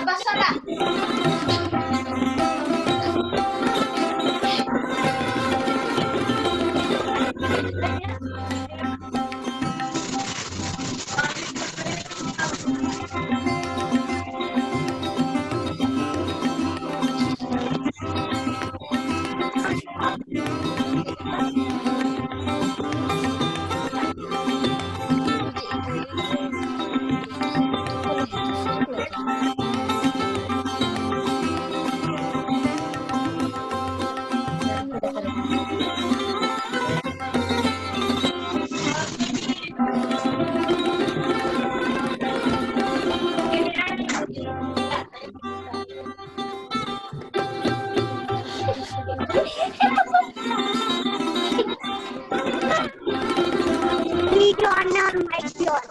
Basa na. Video on or mic on?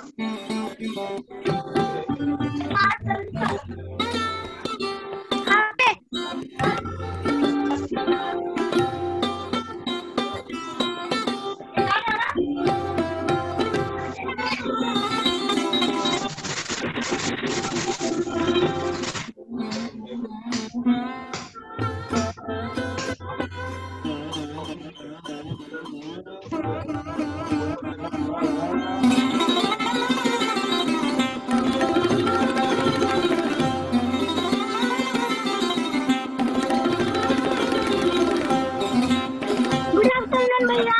Good afternoon, भैया.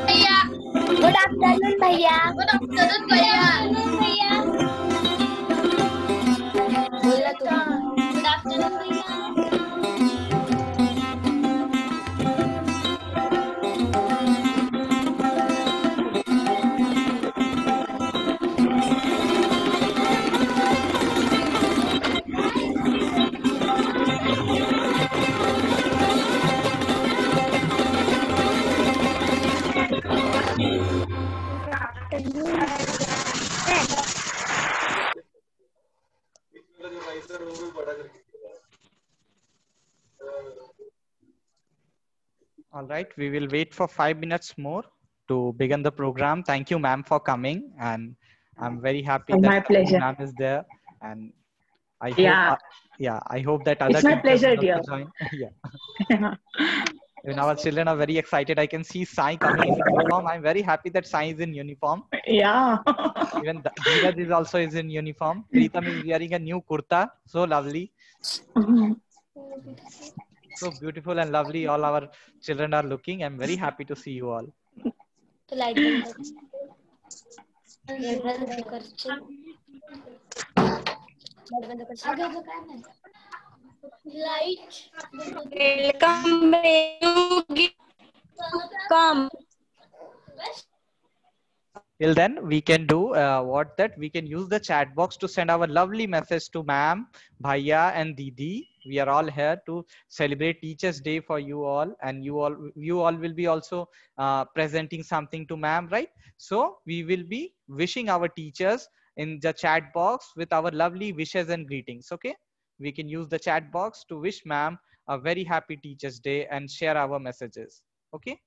भैया. Good afternoon, भैया. Good afternoon, भैया. बोला तू. Good afternoon, भैया. All right, we will wait for 5 minutes more to begin the program. Thank you, ma'am, for coming, and I'm very happy that My pleasure. ma'am is there, and I hope, Yeah. I hope that other It's my teachers pleasure, will also dear. join. Yeah, even our children are very excited. I can see Sai coming in uniform. I'm very happy that Sai is in uniform. Yeah. Even Dheeraj is also in uniform. Preetham is wearing a new kurta, so lovely. So beautiful and lovely. All our children are looking. I'm very happy to see you all. तो light बंद कर. Light बंद कर. Light बंद कर. आगे जो काय नाही. Light. Come. Till then, we can do we can use the chat box to send our lovely message to ma'am, bhaiya, and didi. We are all here to celebrate Teachers Day for you all, and you all will be also presenting something to ma'am, right? So we will be wishing our teachers in the chat box with our lovely wishes and greetings. Okay, we can use the chat box to wish ma'am a very happy Teachers Day and share our messages. Okay.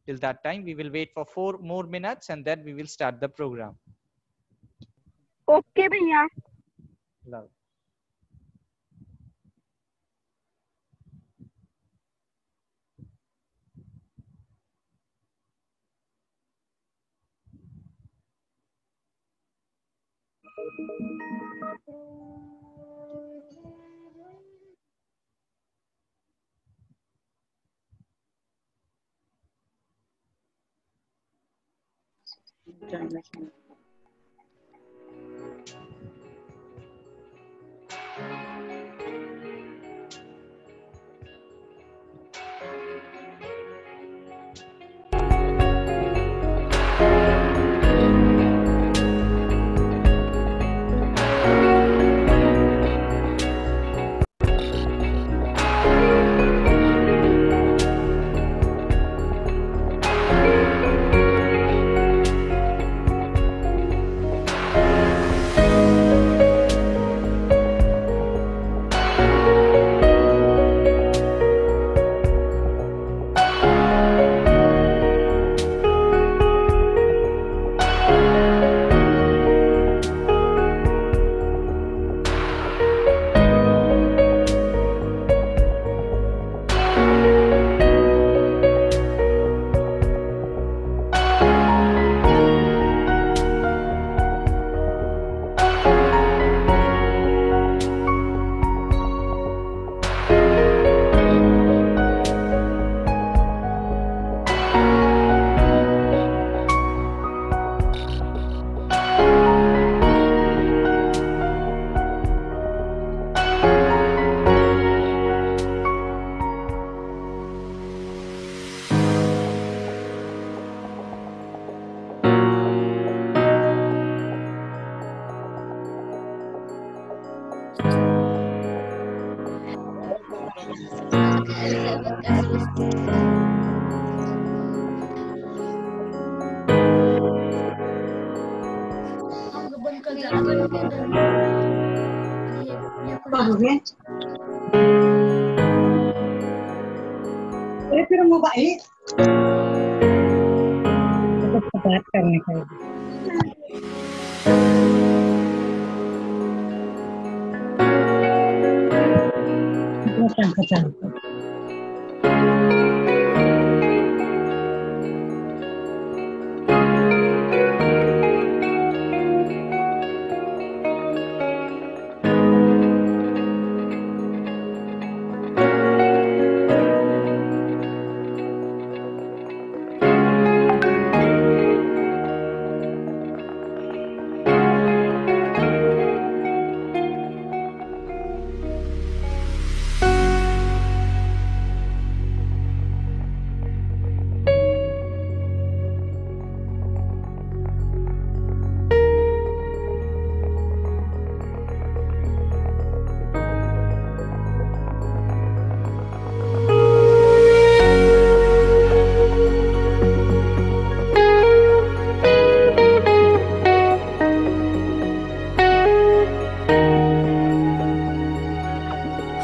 Till that time, we will wait for 4 more minutes and then we will start the program. Okay, भैया. Love. कब हो गए? अरे फिर mobile बात करने का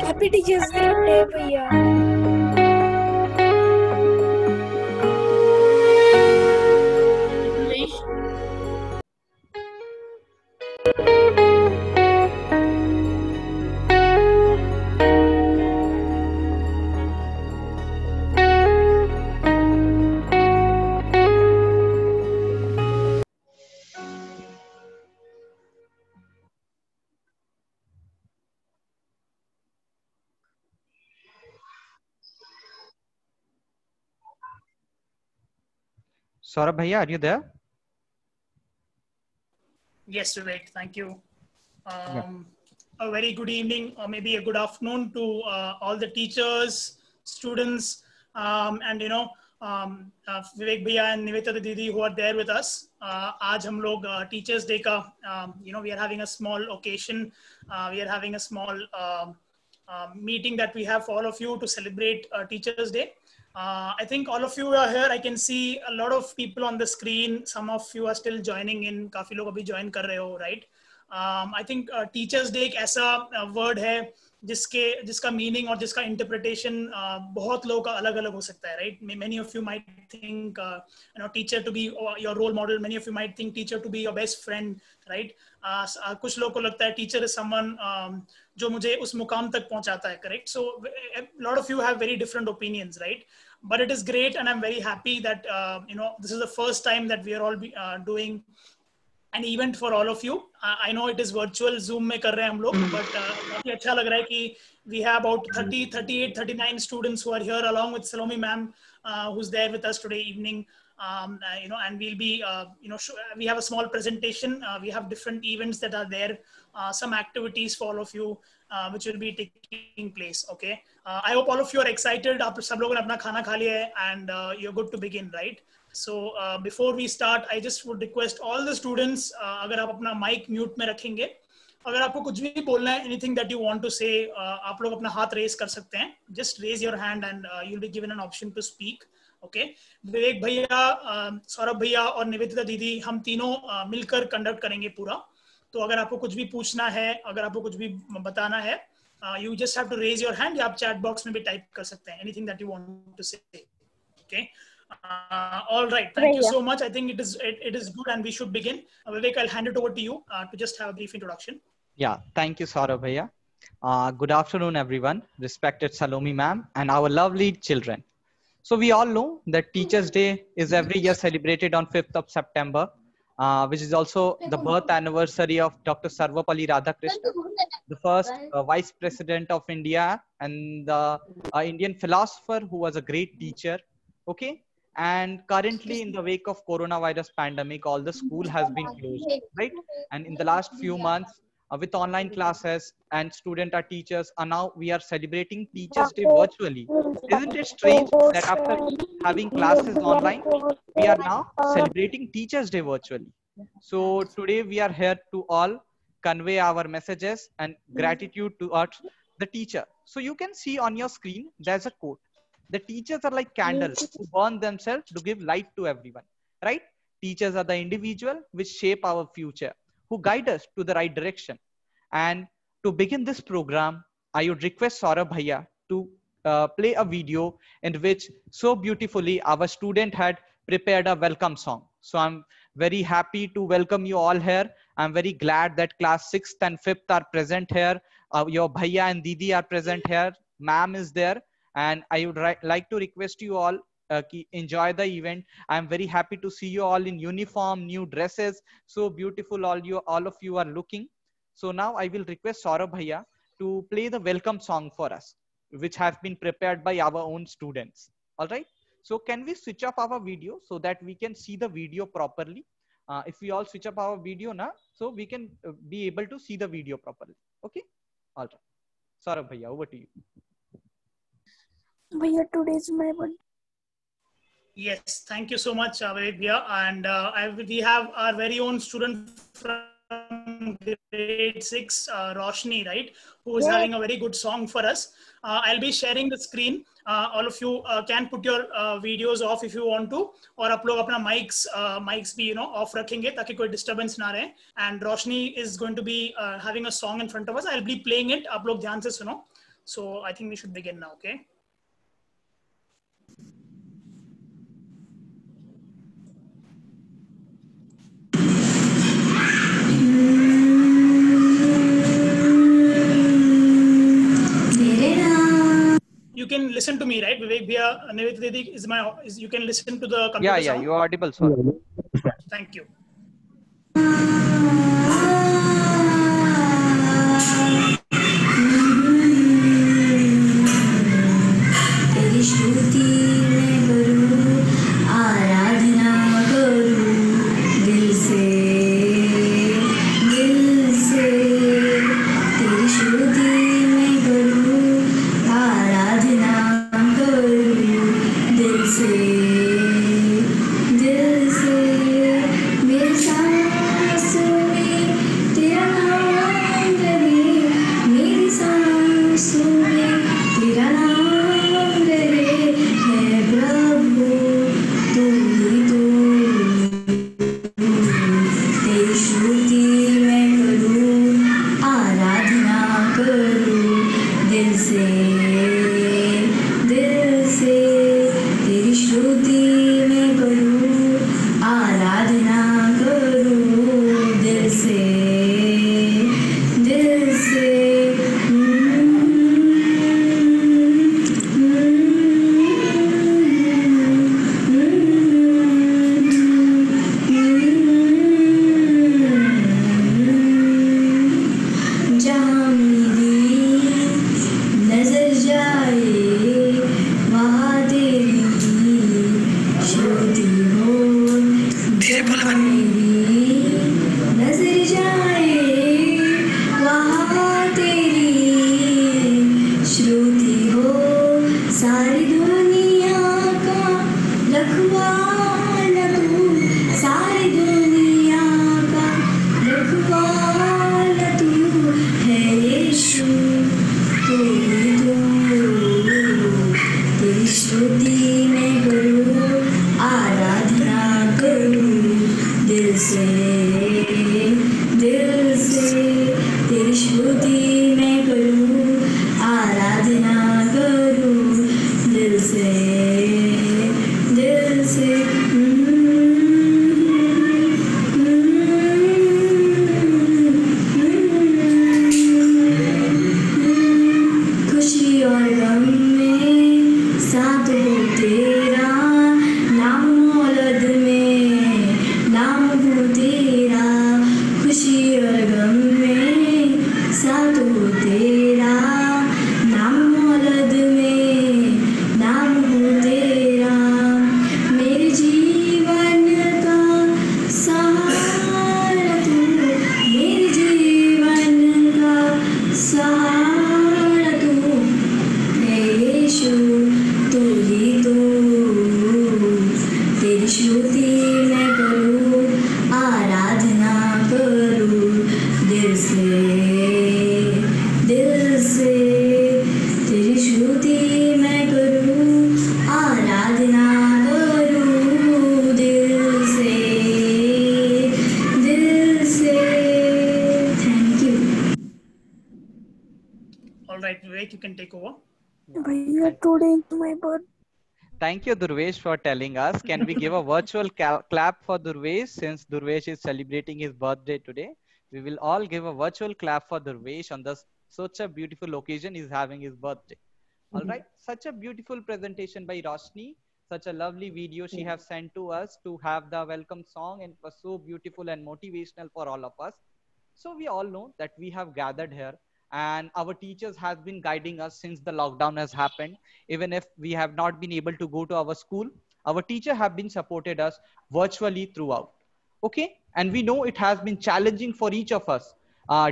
Happy Teachers Day भैया। Saurabh Bhaiya, are you there? Yes, Vivek, thank you. Yeah. A very good evening or maybe a good afternoon to all the teachers, students, and Vivek Bhaiya and Nivetita Didi who are there with us. आज हम लोग Teachers Day का we are having a small occasion. We are having a small meeting that we have for all of you to celebrate Teachers Day. I think all of you are here. I can see a lot of people on the screen. Some of you are still joining in. काफी लोग अभी join कर रहे हो, right? I think Teachers Day एक ऐसा word है जिसका meaning और जिसका interpretation बहुत लोगों का अलग-अलग हो सकता है, right? Many of you might think teacher to be your role model. Many of you might think teacher to be your best friend, right? कुछ लोगों को लगता है teacher is someone जो मुझे उस मुकाम तक पहुंचाता है, correct? So a lot of you have very different opinions, right? But it is great, and I'm very happy that this is the first time that we are all doing an event for all of you. I know it is virtual, Zoom में कर रहे हैं हम लोग, but काफी अच्छा लग रहा है कि we have about 38, 39 students who are here along with Salome ma'am, who's there with us today evening. And we'll be, we have a small presentation. We have different events that are there, some activities for all of you, which will be taking place. Okay. I hope all of you are excited. आप सब लोगों ने अपना खाना खा लिया है, and you're good to begin, right? So before we start, I just would request all the students, अगर आप अपना mic mute में रखेंगे, अगर आपको कुछ भी बोलना है, anything that you want to say, आप लोग अपना हाथ raise कर सकते हैं. Just raise your hand and you'll be given an option to speak. Okay. विवेक भैया, सौरभ भैया और निवेदिता दीदी, हम तीनों मिलकर कंडक्ट करेंगे पूरा. तो अगर आपको कुछ भी पूछना है, अगर आपको कुछ भी बताना है, you just have to raise your hand, या आप chat box में भी type कर सकते हैं. Anything that you want to say. Okay. All right. Thank you so much. I think it is good, and we should begin. Vivek, I'll hand it over to you to just have a brief introduction. Yeah. Thank you, Saurabh Bhaiya. Good afternoon, everyone. Respected Salome ma'am and our lovely children. So we all know that Teachers Day is every year celebrated on 5th of September, which is also the birth anniversary of Dr. Sarvapalli Radhakrishnan, the first Vice President of India and the Indian philosopher who was a great teacher. Okay. And currently in the wake of coronavirus pandemic, all the school has been closed, right? And in the last few months, with online classes and student or teachers, and now we are celebrating Teachers Day virtually. Isn't it strange that after having classes online, we are now celebrating Teachers Day virtually? So today we are here to all convey our messages and gratitude towards the teacher. So you can see on your screen, there's a quote. The teachers are like candles who burn themselves to give light to everyone, right? Teachers are the individual which shape our future. who guide us to the right direction. And to begin this program, I would request Saurabh Bhaiya to play a video in which so beautifully our student had prepared a welcome song. So I'm very happy to welcome you all here. I'm very glad that class 6th and 5th are present here. Your Bhaiya and Didi are present here. Ma'am is there. And I would like to request you all enjoy the event. I'm very happy to see you all in uniform, new dresses. So beautiful all of you are looking. So now I will request Saurabh Bhaiya to play the welcome song for us, which have been prepared by our own students. All right. So can we switch off our video so that we can see the video properly? If we all switch up our video now, so we can be able to see the video properly. Okay. All right. Saurabh Bhaiya, over to you. Bhaiya, today's my birthday. Yes, thank you so much, Vivek Bhaiya. And we have our very own student from grade 6, Roshni, right, who is having a very good song for us. I'll be sharing the screen. All of you can put your videos off if you want to, or आप लोग अपना mics भी off रखेंगे ताकि कोई disturbance ना रहे. And Roshni is going to be having a song in front of us. I'll be playing it. आप लोग ध्यान से सुनो. So I think we should begin now. Okay. You can listen to me, right? Vivek Bhaiya, Nivetha Didi you can listen to the computer Yeah, sound. you're audible, sir. Thank you. Vivek, you can take over. Bhaiya, today is my birthday. Thank you, Durvesh, for telling us. Can we give a virtual clap for Durvesh, since Durvesh is celebrating his birthday today? We will all give a virtual clap for Durvesh on this such a beautiful occasion he's having his birthday. All right, such a beautiful presentation by Roshni, such a lovely video she have sent to us to have the welcome song, and it was so beautiful and motivational for all of us. So we all know that we have gathered here and our teachers has been guiding us since the lockdown has happened. Even if we have not been able to go to our school, our teacher have been supported us virtually throughout. Okay, and we know it has been challenging for each of us.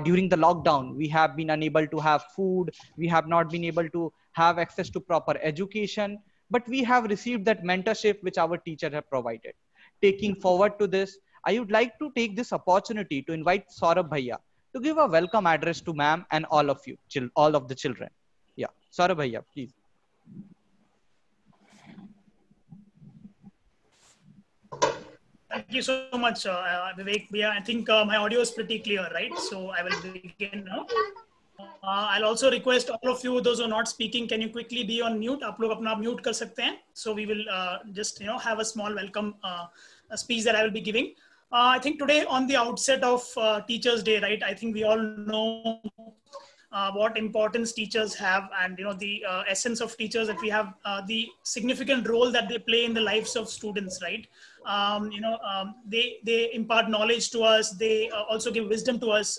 During the lockdown, we have been unable to have food, we have not been able to have access to proper education, but we have received that mentorship which our teacher have provided. Taking forward to this, I would like to take this opportunity to invite Saurabh Bhaiya to give a welcome address to ma'am and all of you, all of the children. Yeah, Saurabh Bhaiya, please. Thank you so much, Vivek. Yeah, I think my audio is pretty clear, right? So I will begin now. I'll also request all of you, those who are not speaking, can you quickly be on mute? आप लोग अपना mute कर सकते हैं. So we will just have a small welcome speech that I will be giving. I think today on the outset of Teachers Day, right? I think we all know what importance teachers have, and the essence of teachers, that we have the significant role that they play in the lives of students, right? They impart knowledge to us. They also give wisdom to us.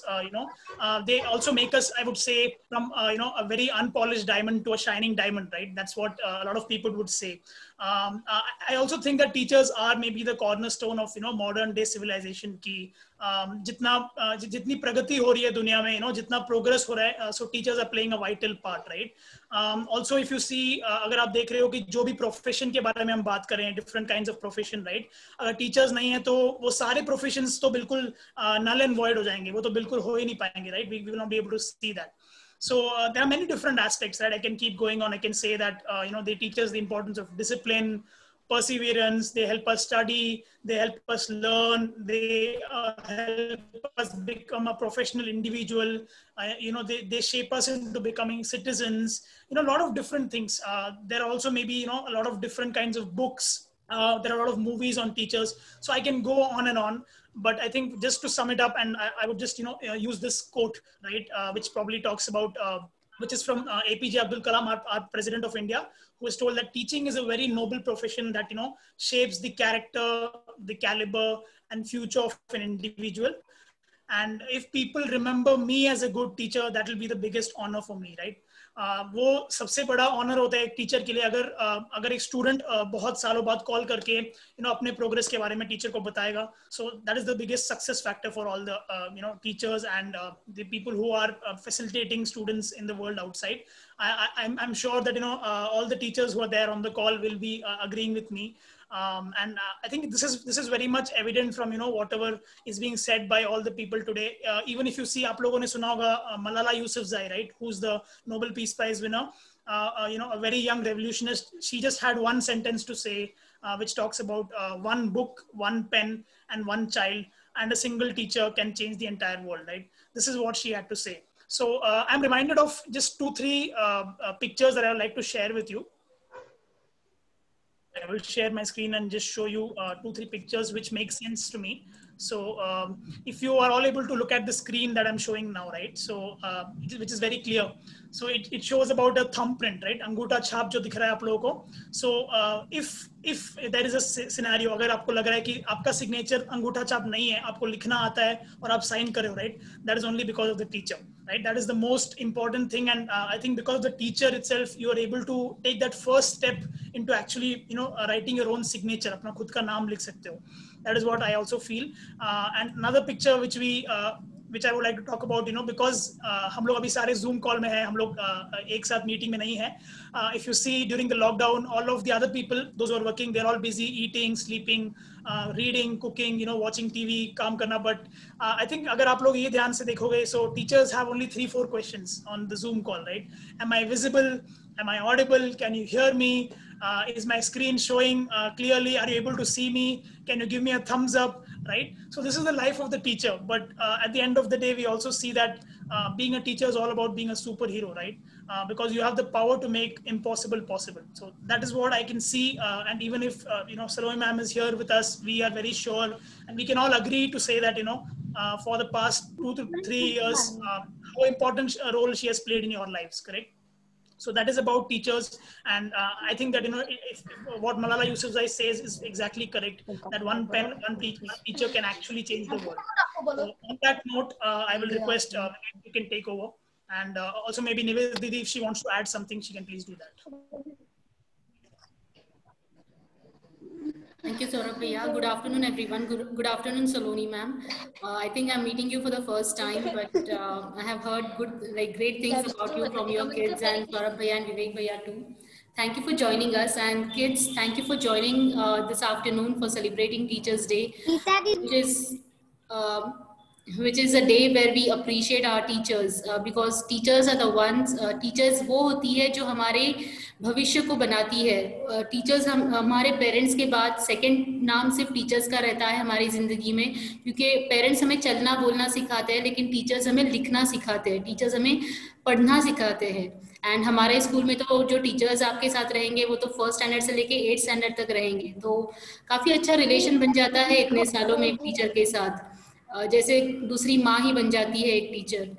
They also make us, I would say, from a very unpolished diamond to a shining diamond, right? That's what a lot of people would say. I also think that teachers are maybe the cornerstone of modern day civilization की जितनी प्रगति हो रही है दुनिया में, जितना progress हो रहा है, so teachers are playing a vital part, right? Also if you see, अगर आप देख रहे हो कि जो भी profession के बारे में हम बात कर रहे हैं, different kinds of profession, right? अगर teachers नहीं है तो वो सारे professions तो बिल्कुल null and void हो जाएंगे, वो तो बिल्कुल हो ही नहीं पाएंगे, right? We will not be able to see that. So there are many different aspects that I can keep going on. I can say that, they teach us the importance of discipline, perseverance. They help us study. They help us learn. They help us become a professional individual. They shape us into becoming citizens. A lot of different things. There are also maybe, a lot of different kinds of books. There are a lot of movies on teachers. So I can go on and on. But I think just to sum it up, and I would just, use this quote, right, which probably talks about, which is from APJ Abdul Kalam, our President of India, who is told that teaching is a very noble profession that, shapes the character, the caliber, and future of an individual. And if people remember me as a good teacher, that will be the biggest honor for me, right? वो सबसे बड़ा honour होता है एक teacher के लिए, अगर एक स्टूडेंट बहुत सालों बाद कॉल करके अपने प्रोग्रेस के बारे में टीचर को बताएगा. So that is the biggest success factor for all the teachers and the people who are facilitating students in the world outside. I'm sure that all the teachers who are there on the call will be agreeing with me. And I think this is very much evident from whatever is being said by all the people today. Even if you see, आप लोगों ने सुना होगा Malala Yousafzai, right, who's the Nobel Peace Prize winner, a very young revolutionist. She just had one sentence to say, which talks about one book, one pen, and one child, and a single teacher can change the entire world, right? This is what she had to say. So I'm reminded of just 2-3 pictures that I would like to share with you. I will share my screen and just show you 2-3 pictures which make sense to me. So if you are all able to look at the screen that I'm showing now, right? So which is very clear. So it shows about a thumbprint, right? अंगूठा छाप जो दिख रहा है आप लोगों को. So if there is a scenario, अगर आपको लग रहा है कि आपका signature अंगूठा छाप नहीं है, आपको लिखना आता है और आप sign कर रहे हो, right? That is only because of the teacher, right? That is the most important thing. And I think because of the teacher itself, you are able to take that first step into actually, writing your own signature. अपना खुद का नाम लिख सकते हो. That is what I also feel. And another picture which I would like to talk about, because हम लोग अभी सारे Zoom call में हैं, हम लोग एक साथ meeting में नहीं हैं. If you see during the lockdown, all of the other people, those who are working, they're all busy eating, sleeping, reading, cooking, watching TV, काम करना. But I think अगर आप लोग ये ध्यान से देखोगे, so teachers have only 3-4 questions on the Zoom call, right? Am I visible? Am I audible? Can you hear me? Is my screen showing clearly? Are you able to see me? Can you give me a thumbs up? Right? So this is the life of the teacher. But at the end of the day, we also see that being a teacher is all about being a superhero, right? Because you have the power to make impossible possible. So that is what I can see. And even if, Saloni ma'am is here with us, we are very sure, and we can all agree to say that, for the past 2 to 3 years, how important a role she has played in your lives, correct? So that is about teachers. And I think that, if what Malala Yousafzai says is exactly correct, that one pen, one teacher can actually change the world. So on that note, I will request you can take over. And also maybe Nivedita Didi, if she wants to add something, she can please do that. Thank you, Saurabh Bhaiya. Good afternoon, everyone. Good afternoon, Saloni ma'am. I think I'm meeting you for the first time, but I have heard great things about you from your kids and Saurabh Bhaiya and Vivek Bhaiya too. Thank you for joining us, and kids, thank you for joining this afternoon for celebrating Teachers' Day, which is a day where we appreciate our teachers, because teachers are the ones, teachers वो होती है जो हमारे भविष्य को बनाती है. Teachers हमारे पेरेंट्स के बाद सेकंड नाम सिर्फ टीचर्स का रहता है हमारी ज़िंदगी में, क्योंकि पेरेंट्स हमें चलना बोलना सिखाते हैं, लेकिन टीचर्स हमें लिखना सिखाते हैं, टीचर्स हमें पढ़ना सिखाते हैं. एंड हमारे स्कूल में तो जो टीचर्स आपके साथ रहेंगे वो तो 1st स्टैंडर्ड से लेके 8th स्टैंडर्ड तक रहेंगे, तो काफ़ी अच्छा रिलेशन बन जाता है इतने सालों में एक टीचर के साथ, जैसे दूसरी माँ ही बन जाती है एक टीचर.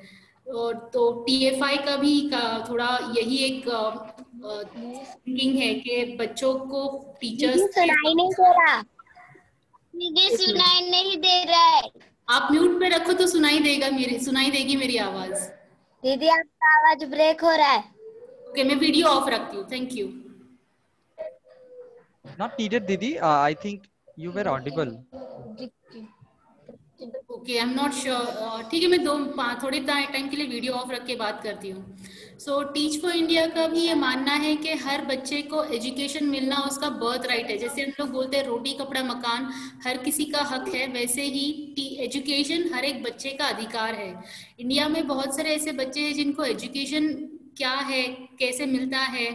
और तो TFI का भी थोड़ा यही एक थिंकिंग है कि बच्चों को टीचर्स सुनाई नहीं दे रहा, मुझे सुनाई नहीं दे रहा है. आप म्यूट पे रखो तो सुनाई देगी मेरी आवाज. दीदी आपका आवाज ब्रेक हो रहा है. ओके, मैं वीडियो ऑफ रखती हूँ. Thank you. Not needed, Didi. I think you were audible. Okay, I am not sure. ठीक है, मैं थोड़े टाइम के लिए वीडियो ऑफ रख के बात करती हूँ. सो टीच फॉर इंडिया का भी ये मानना है कि हर बच्चे को एजुकेशन मिलना उसका बर्थ राइट है. जैसे हम लोग बोलते हैं रोटी कपड़ा मकान हर किसी का हक है, वैसे ही एजुकेशन हर एक बच्चे का अधिकार है. इंडिया में बहुत सारे ऐसे बच्चे हैं जिनको एजुकेशन क्या है, कैसे मिलता है,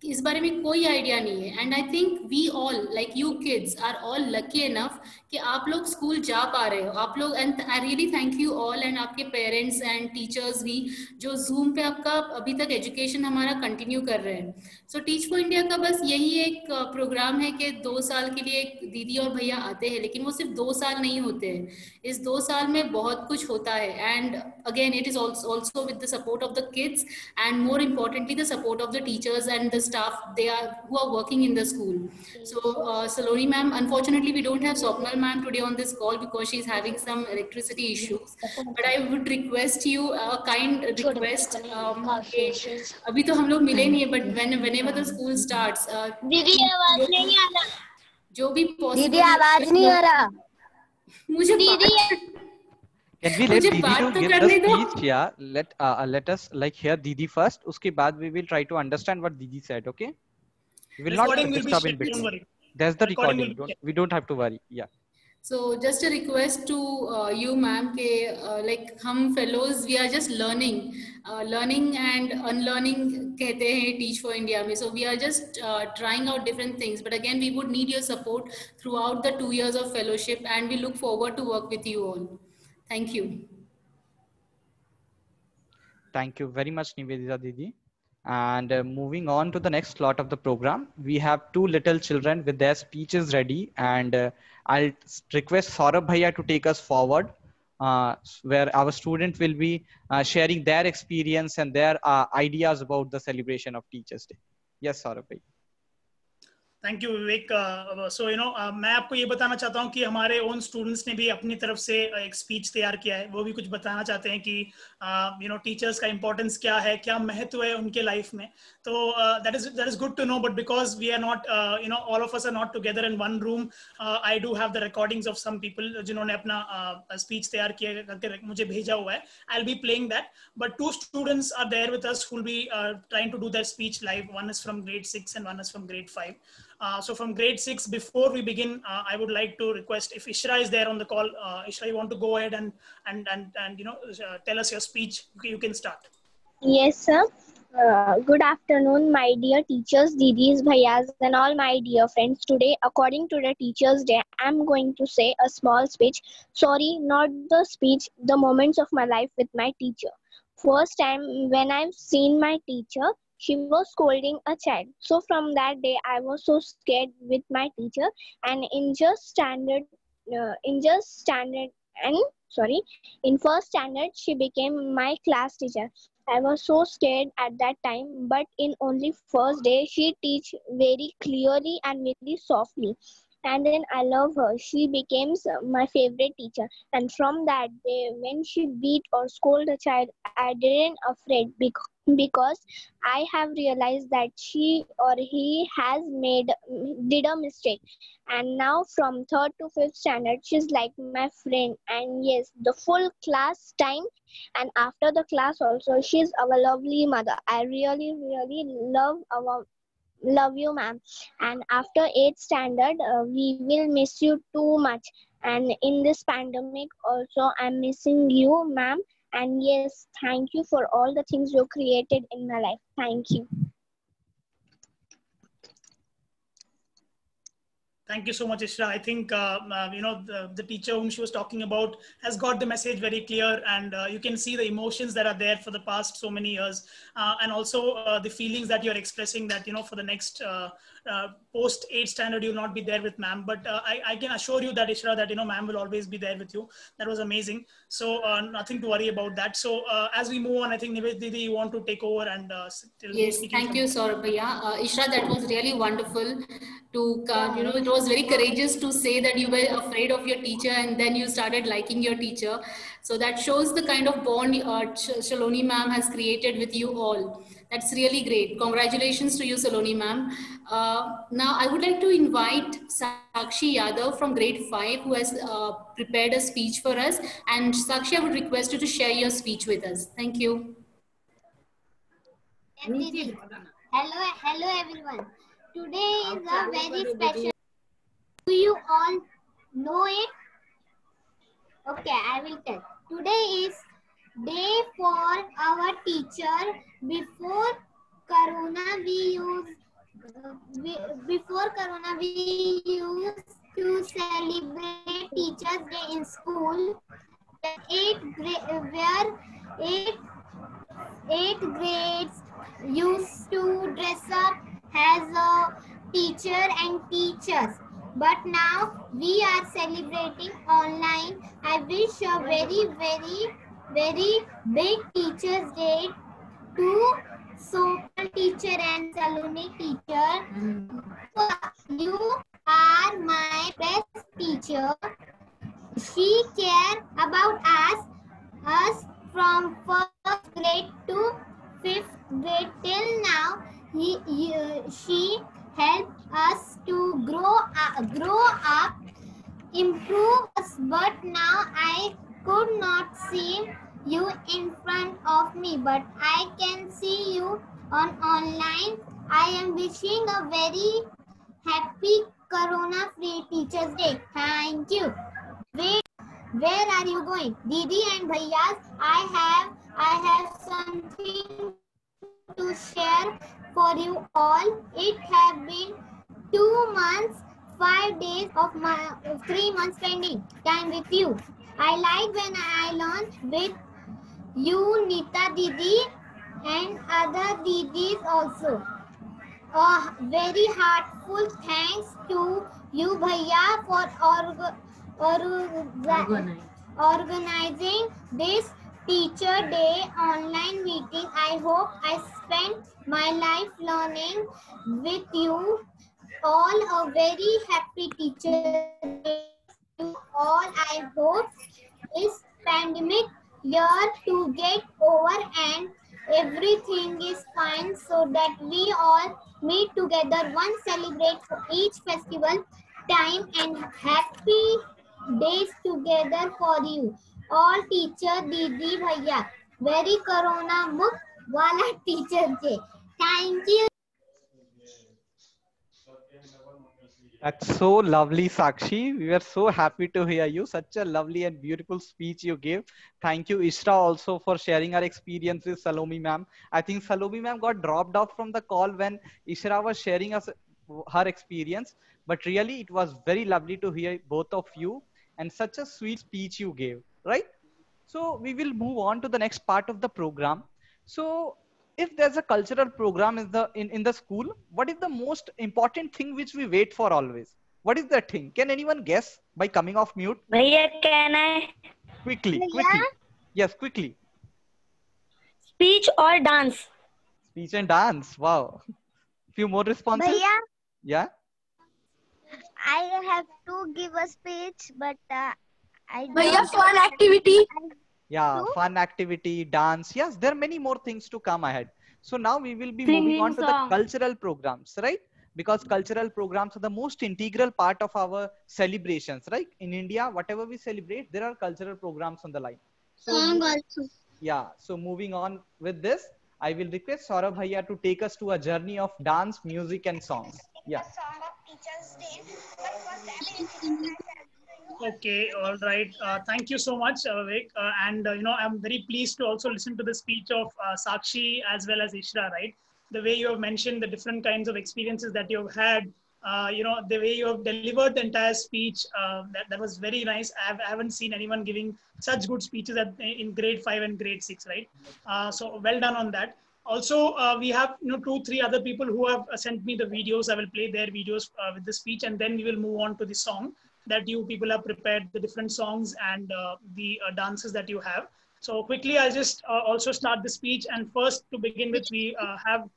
इस बारे में कोई आइडिया नहीं है. And I think we all like you kids are all lucky enough कि आप लोग स्कूल जा पा रहे हो. आप लोग, and I really thank you all, and आपके पेरेंट्स एंड टीचर्स भी जो जूम पे आपका अभी तक एजुकेशन हमारा कंटिन्यू कर रहे हैं. सो टीच फॉर इंडिया का बस यही एक प्रोग्राम है कि 2 साल के लिए दीदी और भैया आते हैं, लेकिन वो सिर्फ 2 साल नहीं होते हैं. इस 2 साल में बहुत कुछ होता है. And again it is also with the support of the kids and more importantly the support of the teachers and the staff who are working in the school. So Saloni ma'am, unfortunately we don't have Swapnal ma'am today on this call because she's having some electricity issues, but I would request you a kind request. अभी तो हम लोग मिले नहीं है, but whenever the school starts, दीदी आवाज नहीं आ रहा, जो भी possible, दीदी आवाज नहीं आ रहा मुझे दीदी. Can we let Didi to give the speech? Yeah, let us hear Didi first. Uske baad we will try to understand what Didi said. Okay? We will not disturb in between. There's the recording. We don't have to worry. Yeah. So just a request to you, ma'am, like हम fellows, we are just learning and unlearning कहते हैं Teach for India में. So we are just trying out different things. But again, we would need your support throughout the 2 years of fellowship, and we look forward to work with you all. Thank you. Thank you very much, Nivedita Didi. And moving on to the next slot of the program, we have 2 little children with their speeches ready. And I'll request Saurabh Bhaiya to take us forward, where our student will be sharing their experience and their ideas about the celebration of Teachers' Day. Yes, Saurabh Bhaiya. Thank you Vivek. So मैं आपको ये बताना चाहता हूँ कि हमारे own students ने भी अपनी तरफ से एक स्पीच तैयार किया है. वो भी कुछ बताना चाहते हैं कि टीचर्स का इंपॉर्टेंस क्या है, क्या महत्व है उनके लाइफ में. तो that is good to know, but because we are not all of us are not together in one room, I do have the recordings of some people जिन्होंने अपना स्पीच तैयार किया करके मुझे भेजा हुआ है. I will be playing that, but 2 students are there with us who will be trying to do their speech live. One is from grade 6 and one is from grade 5. So from grade 6, before we begin, I would like to request if Ishra is there on the call. Ishra, you want to go ahead and tell us your speech? You can start. Yes, sir. Good afternoon, my dear teachers, didis, bhaiyas, and all my dear friends. Today, according to the Teachers' Day, I'm going to say a small speech. Sorry, not the speech, the moments of my life with my teacher. First time when I've seen my teacher, she was scolding a child. So from that day, I was so scared with my teacher, and and sorry, in first standard, she became my class teacher. I was so scared at that time, but in only first day, she teach very clearly and very softly. And then I love her. She became my favorite teacher. And from that day, when she beat or scold a child, I didn't afraid because I have realized that she or he has did a mistake. And now from third to fifth standard, she's like my friend. And yes, the full class time and after the class also, she's our lovely mother. I really love you, ma'am. And after 8th standard, we will miss you too much. And in this pandemic also, I'm missing you, ma'am. And yes, thank you for all the things you created in my life. Thank you. Thank you so much, Ishra. I think the teacher whom she was talking about has got the message very clear, and you can see the emotions that are there for the past so many years, and also the feelings that you're expressing. That for the next post 8th standard, you'll not be there with ma'am, but I can assure you that Ishra, that ma'am will always be there with you. That was amazing. So nothing to worry about that. So as we move on, I think Nivet Didi, you want to take over and yes, thank you, Saurabh Bhaiya. Ishra, that was really wonderful. It was very courageous to say that you were afraid of your teacher and then you started liking your teacher. So that shows the kind of bond Shaloni ma'am has created with you all. That's really great. Congratulations to you, Saloni ma'am. Now, I would like to invite Sakshi Yadav from grade 5 who has prepared a speech for us. And Sakshi, I would request you to share your speech with us. Thank you. Hello everyone. Today is a very special. Do you all know it? Okay, I will tell. Today is day for our teacher. Before Corona, we used to celebrate Teachers' Day in school. Eighth grades used to dress up as a teacher and teach us. But now we are celebrating online. I wish a very big Teachers' Day to Sopal teacher and Saloni teacher. You are my best teacher. She cared about us from first grade to fifth grade till now. She helped us to grow up, improve us. But now I could not see you in front of me, but I can see you on online. I am wishing a very happy Corona-free Teachers' Day. Thank you. Wait, where are you going? Didi and Bhaiyas, I have something to share for you all. It has been 2 months, 5 days of my 3 months spending time with you. I like when I learn with you, Nita Didi, and other Didis also. Very heartful thanks to you, Bhaiya, for organizing this Teacher Day online meeting. I hope I spent my life learning with you all. A very happy Teacher Day to all. I hope this pandemic year to get over and everything is fine, so that we all meet together once, celebrate for each festival time and happy days together for you all. Teacher Didi Bhaiya, very Corona Mukt wala Teacher Day. Thank you. That's so lovely, Sakshi. We were so happy to hear you. Such a lovely and beautiful speech you gave. Thank you, Ishra, also for sharing our experience with Salomi ma'am. I think Salomi ma'am got dropped off from the call when Ishra was sharing us her experience. But really, it was very lovely to hear both of you and such a sweet speech you gave, right? So we will move on to the next part of the program. So if there's a cultural program in the school, what is the most important thing which we wait for always? What is that thing? Can anyone guess by coming off mute? Bhaiya, can I? Quickly. Yes, quickly. Speech or dance? Speech and dance. Wow. Few more responses. Bhaiya, Yeah. I have to give a speech, but I Bhaiya, don't. fun activity. Yeah, fun activity, dance. Yes, there are many more things to come ahead. So now we will be moving on to the cultural programs, right? Because cultural programs are the most integral part of our celebrations, right? In India, whatever we celebrate, there are cultural programs on the line. So, also. yeah, so moving on with this, I will request Saurabh Bhaiya to take us to a journey of dance, music, and songs. Yeah. Okay, all right. Thank you so much, Vivek. And I'm very pleased to also listen to the speech of Sakshi as well as Ishra. Right, the way you have mentioned the different kinds of experiences that you've had. The way you have delivered the entire speech. That was very nice. I haven't seen anyone giving such good speeches in grade 5 and grade 6. Right. So well done on that. Also, we have 2-3 other people who have sent me the videos. I will play their videos with the speech, and then we will move on to the song that you people have prepared, the different songs and the dances that you have. So quickly, I'll just also start the speech. And first, to begin with, we have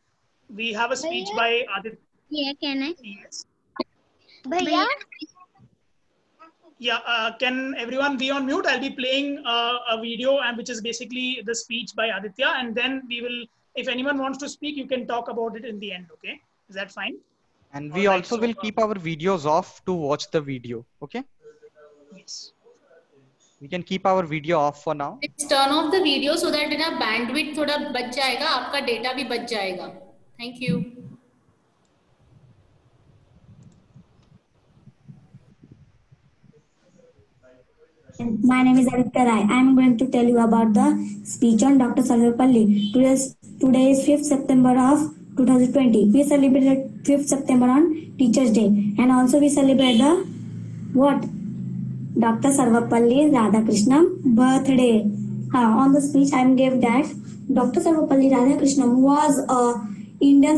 a speech by Aditya. Yeah, can I? Yes. Bhaiya, Yeah. Can everyone be on mute? I'll be playing a video, and which is basically the speech by Aditya, and then we will. If anyone wants to speak, you can talk about it in the end. Okay? Is that fine? And we also will keep our videos off to watch the video. Okay. Yes. We can keep our video off for now. Let's turn off the video so that ना bandwidth थोड़ा बच जाएगा, आपका data भी बच जाएगा. Thank you. My name is Aditya Rai. I am going to tell you about the speech on Dr. Sarvepalli. Today is 5th September of 2020. We celebrated 5th September on Teachers' Day, and also we celebrate the what? Dr. Sarvepalli Radhakrishnan birthday. On the speech, I gave that Dr. Sarvepalli Radhakrishnan was a Indian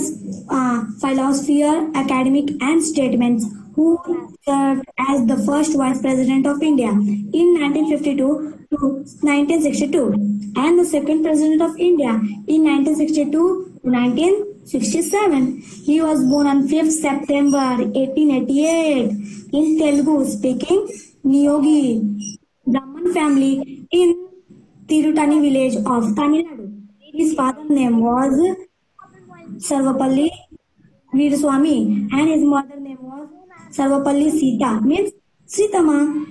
philosopher, academic, and statesman who served as the first Vice President of India in 1952 to 1962 and the second President of India in 1962 to 1967. He was born on 5th September 1888 in Telugu speaking Niyogi Brahman family in Tirutani village of Tamil Nadu. His father's name was Sarvepalli Veeraswamy and his mother's name was Sarvepalli Sita, means Sitama.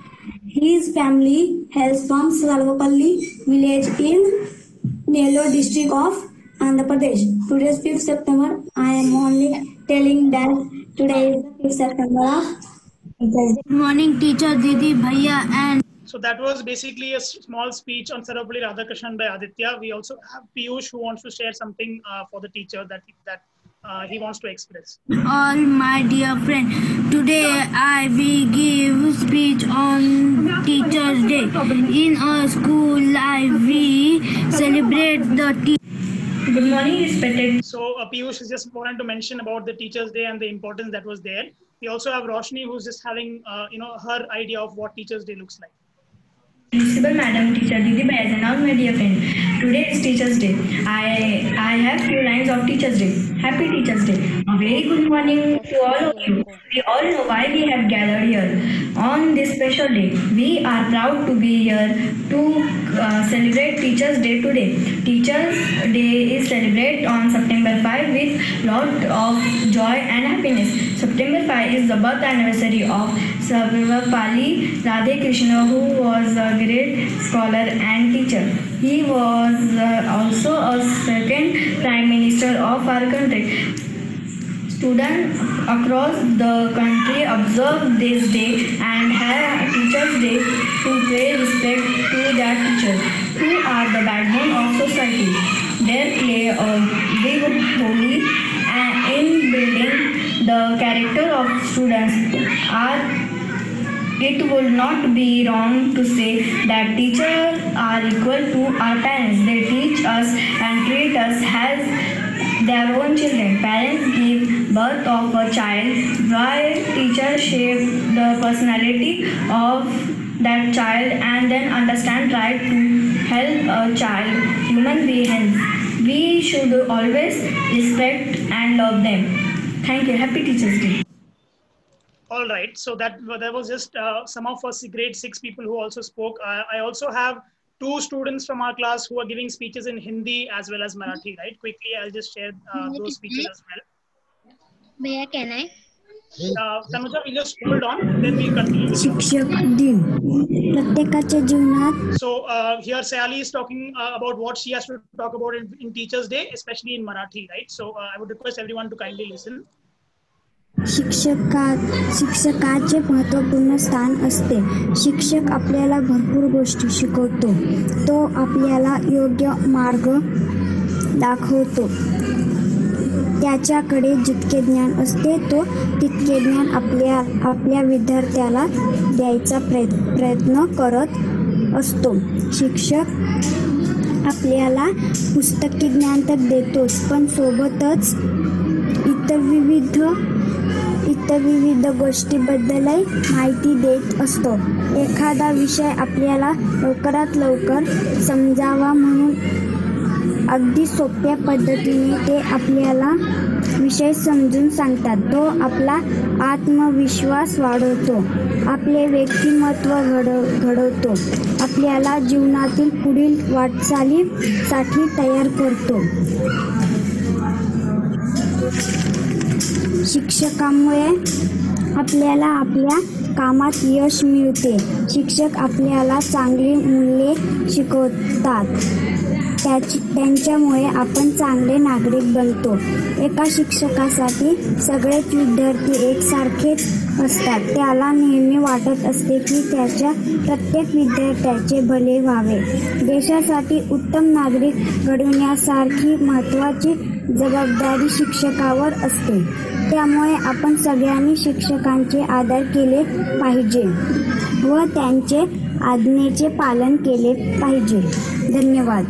His family hails from Sarvepalli village in Nellore district of Andhra Pradesh. Today is 5th September. I am only telling that today is the 5th September of Teachers' Day. Good morning, teacher, Didi, Bhaiya, and. So that was basically a small speech on Sarvepalli Radhakrishnan by Aditya. We also have Piyush who wants to share something for the teacher that he wants to express. All my dear friend, today I will give speech on Teachers' Day. In our school life, we celebrate the Good morning, respected. So Piyush is just wanted to mention about the Teachers' Day and the importance that was there. We also have Roshni who's just having her idea of what Teachers' Day looks like. Principal Madam, Teacher Didi Bhaiya, and all my dear friend. Today is Teachers' Day. I have few lines of Teachers' Day. Happy Teachers' Day. A very good morning to all of you. We all know why we have gathered here on this special day. We are proud to be here to celebrate Teachers' Day today. Teachers' Day is celebrated on September 5 with lot of joy and happiness. September 5 is the birth anniversary of Sarvepalli Radhakrishnan, who was a great scholar and teacher. He was also a second Prime Minister of our country. Students across the country observe this day and have a Teachers' Day to pay respect to their teachers, who are the backbone of society. They play a big role in building the character of students. It would not be wrong to say that teachers are equal to our parents. They teach us and treat us as their own children. Parents give birth of a child, while teachers shape the personality of that child and then try to help a child human beings. We should always respect and love them. Thank you. Happy Teachers' Day. All right, so that was just some of us grade 6 people who also spoke. I also have 2 students from our class who are giving speeches in Hindi as well as Marathi, right? Quickly, I'll just share those speeches as well. Bhaiya, can I? Tanuja, we'll just hold on, then we'll continue. शिक्षक दिन प्रत्येकाच्या जीवनात So here Sayali is talking about what she has to talk about in Teachers' Day, especially in Marathi, right? So I would request everyone to kindly listen. शिक्षकाचे महत्त्वपूर्ण स्थान असते. शिक्षक आपल्याला भरपूर गोष्टी शिकवतो. तो आपल्याला योग्य मार्ग दाखवतो. त्याच्याकडे जितके ज्ञान असते तो तितके ज्ञान आपल्या विद्यार्थ्याला द्यायचा प्रयत्न करत असतो. शिक्षक आपल्याला पुस्तकी ज्ञान तर देतोच, पण सोबतच इतर विविध गोष्टीबद्दलही माहिती देत असतो. एखादा विषय आपल्याला लवकरात लवकर समजावा म्हणून अगदी सोप्या पद्धतीने ते आपल्याला विषय समजून सांगतात. तो आपला आत्मविश्वास वाढवतो, आपले व्यक्तिमत्व घडवतो, आपल्याला जीवनातील पुढील वाटचालीसाठी तयार करतो. शिक्षकांमुळे आपल्याला आपल्या कामात यश मिळते. शिक्षक आपल्याला चांगली मूल्ये शिकवतात. त्यांच्यामुळे आपण चांगले नागरिक बनतो. एका शिक्षकासाठी सगळेच विद्यार्थी एकसारखेच असतात. त्याला नेहमी वाटत असते की त्याच्या प्रत्येक विद्यार्थ्याचे भले व्हावे. देशासाठी उत्तम नागरिक घडविण्यासारखी महत्त्वाची जबाबदारी शिक्षकावर असते. त्यामुळे आपण सगळ्यांनी शिक्षकांचे आदर केले पाहिजे व त्यांचे आज्ञेचे पालन केले पाहिजे. धन्यवाद.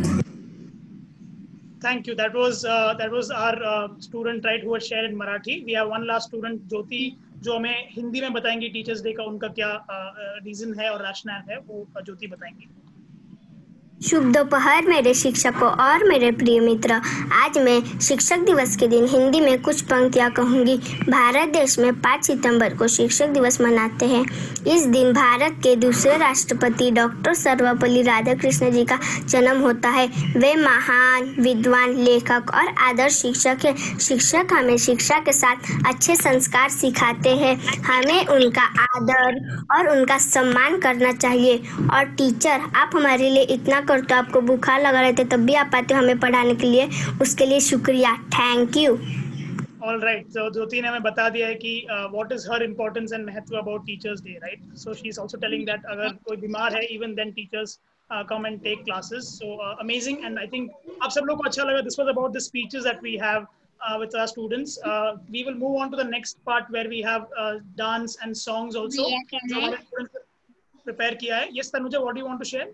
Thank you. That was our student, right, who had shared in Marathi. We have one last student, Jyoti, जो हमें हिंदी में बताएंगे टीचर्स डे का उनका क्या रीजन है और रैशनल है, वो ज्योति बताएंगी. शुभ दोपहर मेरे शिक्षकों और मेरे प्रिय मित्र. आज मैं शिक्षक दिवस के दिन हिंदी में कुछ पंक्तियाँ कहूँगी. भारत देश में 5 सितंबर को शिक्षक दिवस मनाते हैं. इस दिन भारत के दूसरे राष्ट्रपति डॉक्टर सर्वपल्ली राधाकृष्ण जी का जन्म होता है. वे महान विद्वान, लेखक और आदर्श शिक्षक हैं. शिक्षक हमें शिक्षा के साथ अच्छे संस्कार सिखाते हैं. हमें उनका आदर और उनका सम्मान करना चाहिए. और टीचर, आप हमारे लिए इतना तो आपको बुखार लगा रहते तब भी आप आते हो हमें पढ़ाने के लिए, उसके लिए शुक्रिया. Thank you. All right, so ज्योति ने हमें बता दिया है कि what is her importance and महत्व about Teachers Day, right? So she is also telling that अगर कोई बीमार है, even then teachers come and take classes. So amazing, and I think आप सब लोग को अच्छा लगा. This was about the speeches that we have with our students. We will move on to the next part where we have dance and songs also. जो हमारे students prepare किया है. Yes, Tanuja, what do you want to share?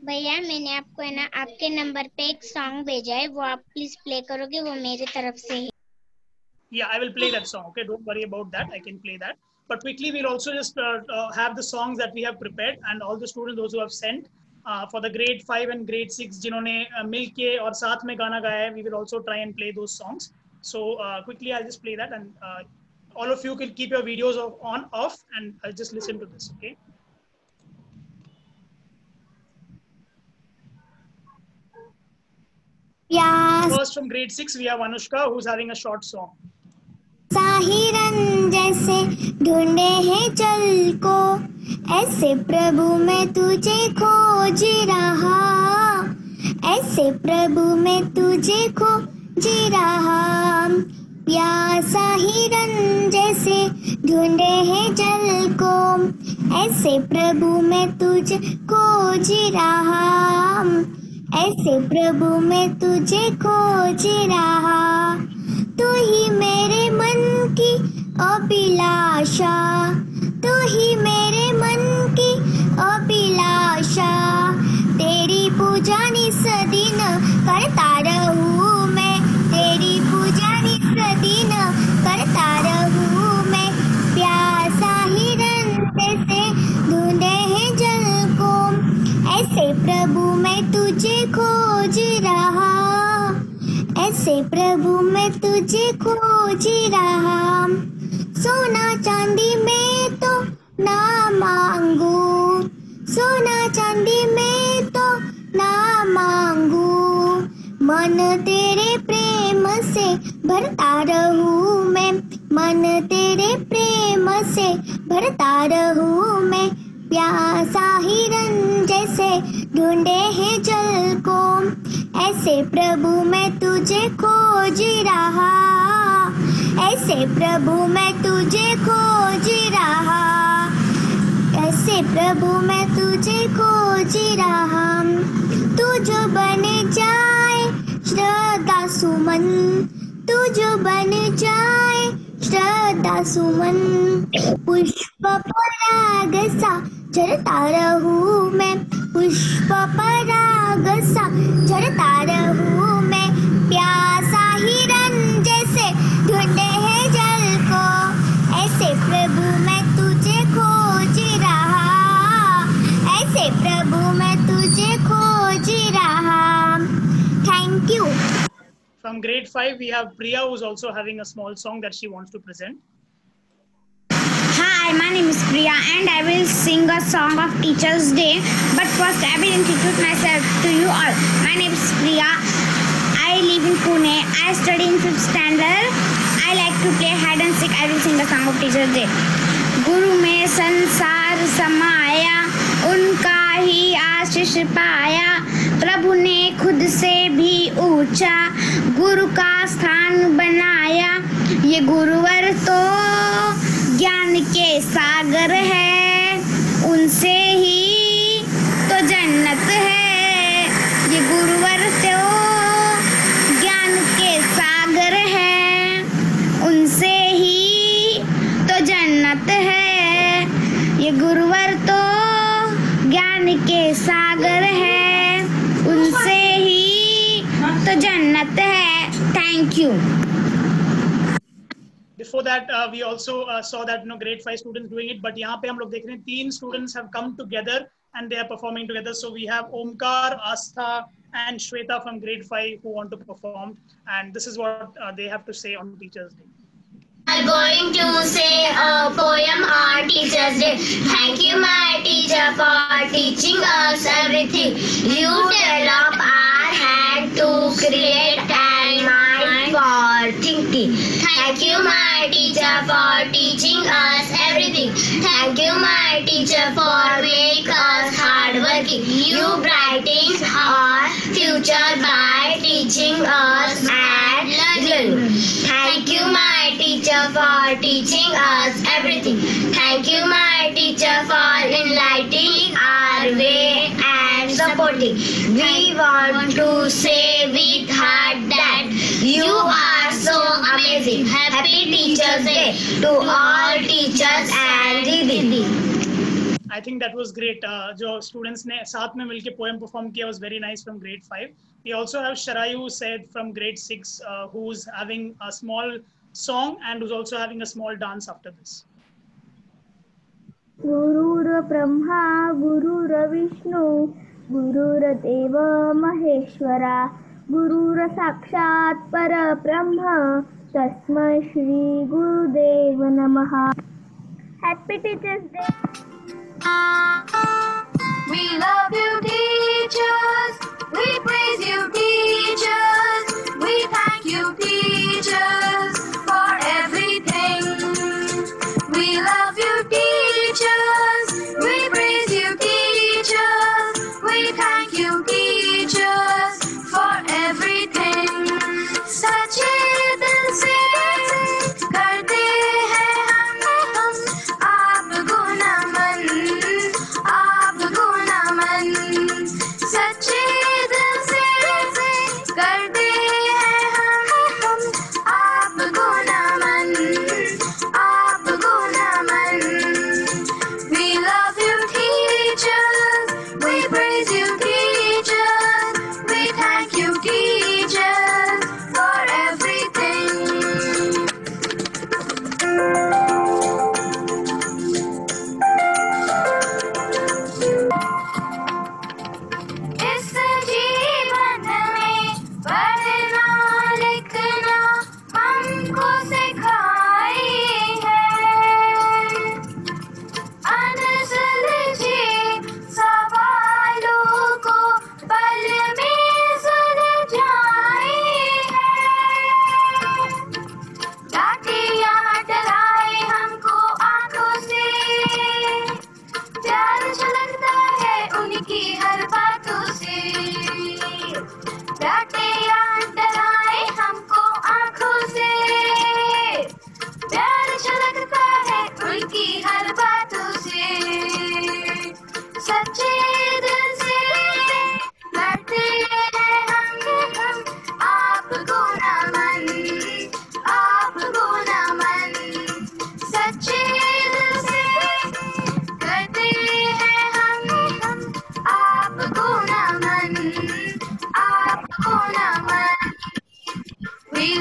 भैया, मैंने आपको है ना आपके नंबर पे एक सॉन्ग भेजा है, वो आप प्लीज प्ले करोगे, वो मेरी तरफ से ही. Yeah, I will play that song. Okay, don't worry about that. I can play that. But quickly, we'll also just have the songs that we have prepared, and all the students, those who have sent for the grade 5 and grade 6, जिन्होंने मिलके और साथ में गाना गाया है, we will also try and play those songs. So quickly, I'll just play that, and all of you can keep your videos off, and I'll just listen to this. Okay. First from grade 6 we have Anushka, who's having a short song. साहिरन जैसे ढूंढे हैं जल को, ऐसे प्रभु मैं तुझे खोज रहा. ऐसे प्रभु मैं तुझे खोज रहा. प्यासा हिरन जैसे ढूंढे हैं जल को, ऐसे प्रभु मैं तुझे खोज रहा, ऐसे प्रभु मैं तुझे खोज रहा। तू ही मेरे मन की अभिलाषा, तू ही मेरे मन की अभिलाषा, तेरी पूजा निस दिन करता रहूं मैं, तेरी पूजा निस दिन करता रहूं मैं। प्यासा हिरन जैसे ढूंढे हैं जल को, ऐसे प्रभु मैं तुझे खोज रहा, ऐसे प्रभु मैं तुझे खोज रहा। सोना चांदी में तो ना मांगू, सोना चांदी में तो ना मांगू, मन तेरे प्रेम से भरता रहूं मैं, मन तेरे प्रेम से भरता रहूं मैं। प्यासा हिरन जैसे ढूंढे हैं जल को, ऐसे प्रभु मैं तुझे खोज रहा, ऐसे प्रभु मैं तुझे खोज रहा, ऐसे प्रभु मैं तुझे खोज रहा। तू जो बन जाए श्रद्धा सुमन, तू जो बन जाए श्रद्धा सुमन, पुष्प पराग सा झरता रहूं मैं, पुष्प पराग सा झरता रहूं मैं। प्यासा हिरन जैसे ढूंढे हैं जल को, ऐसे प्रभु मैं तुझे खोज रहा, ऐसे प्रभु मैं तुझे खोज रहा। Thank you. From grade 5, we have Priya, who's also having a small song that she wants to present. Hi, my name is Priya and I will sing a song of Teachers' Day. But first, I will introduce myself to you all. My name is Priya. I live in Pune. I study in 5th standard. I like to play hide and seek. I will sing a song of Teachers' Day. गुरु में संसार समाया, उनका ही आशीष पाया, प्रभु ने खुद से भी ऊंचा गुरु का स्थान बनाया। ये गुरुवर तो ज्ञान के सागर है, उनसे ही तो जन्नत है। ये गुरुवर तो ज्ञान के सागर है, उनसे ही तो जन्नत है। ये गुरुवर तो ज्ञान के सागर है, उनसे ही तो जन्नत है। Thank you. Before that, we also saw that grade 5 students doing it, but यहाँ पे हम लोग देख रहे हैं 3 students have come together and they are performing together. So we have Omkar, Astha, and Shweta from grade 5 who want to perform, and this is what they have to say on Teachers' Day. I'm going to say a poem on Teachers' Day. Thank you, my teacher, for teaching us everything. You develop our hand to create and mind for thinking. Thank you, my teacher, for teaching us everything. Thank you, my teacher, for making us hardworking. You brighten our future by teaching us and learning. Thank you, my teacher, for teaching us everything. Thank you, my teacher, for enlightening our way and supporting. We want to say with heart that you are so amazing. Happy Teachers' Day to all teachers and Didi. I think that was great. जो students ने साथ में मिलके poem perform किया was very nice from grade 5. We also have Sharayu said from grade 6 who's having a small song and who's also having a small dance after this. गुरुर ब्रह्मा गुरुर विष्णु गुरुर देव महेश्वरा गुरुर साक्षात परब्रह्म तस्मै श्री गुरुदेव नमः. Happy Teachers' Day. We love you, teachers. We praise you, teachers. We thank you, teachers, for everything. We love you, teachers. We praise you, teachers. We thank you, teachers, for everything. सच्चे दिल से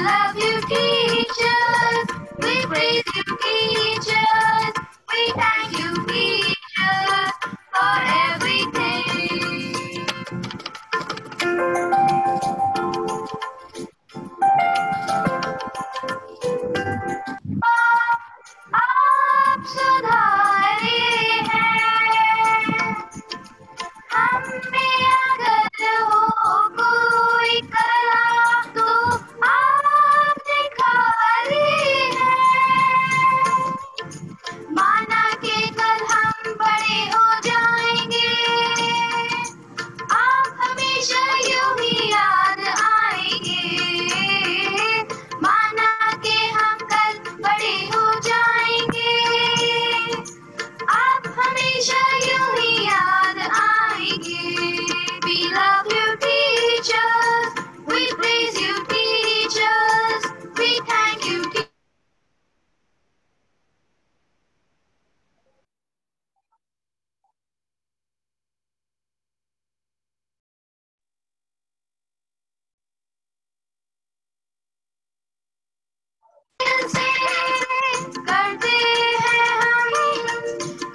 love you, teachers. We praise you, teachers. We thank you, teachers, for everything. आप सुधारे हैं हमें अगर हो कोई कला तो आप दिखाए हैं माना के कल हम बड़े हो जाएंगे आप हमेशा यूं ही याद आएंगे माना के हम कल बड़े हो जाएंगे आप हमेशा यूं ही याद आएंगे We love you teachers We praise you teachers We thank you करते हैं हम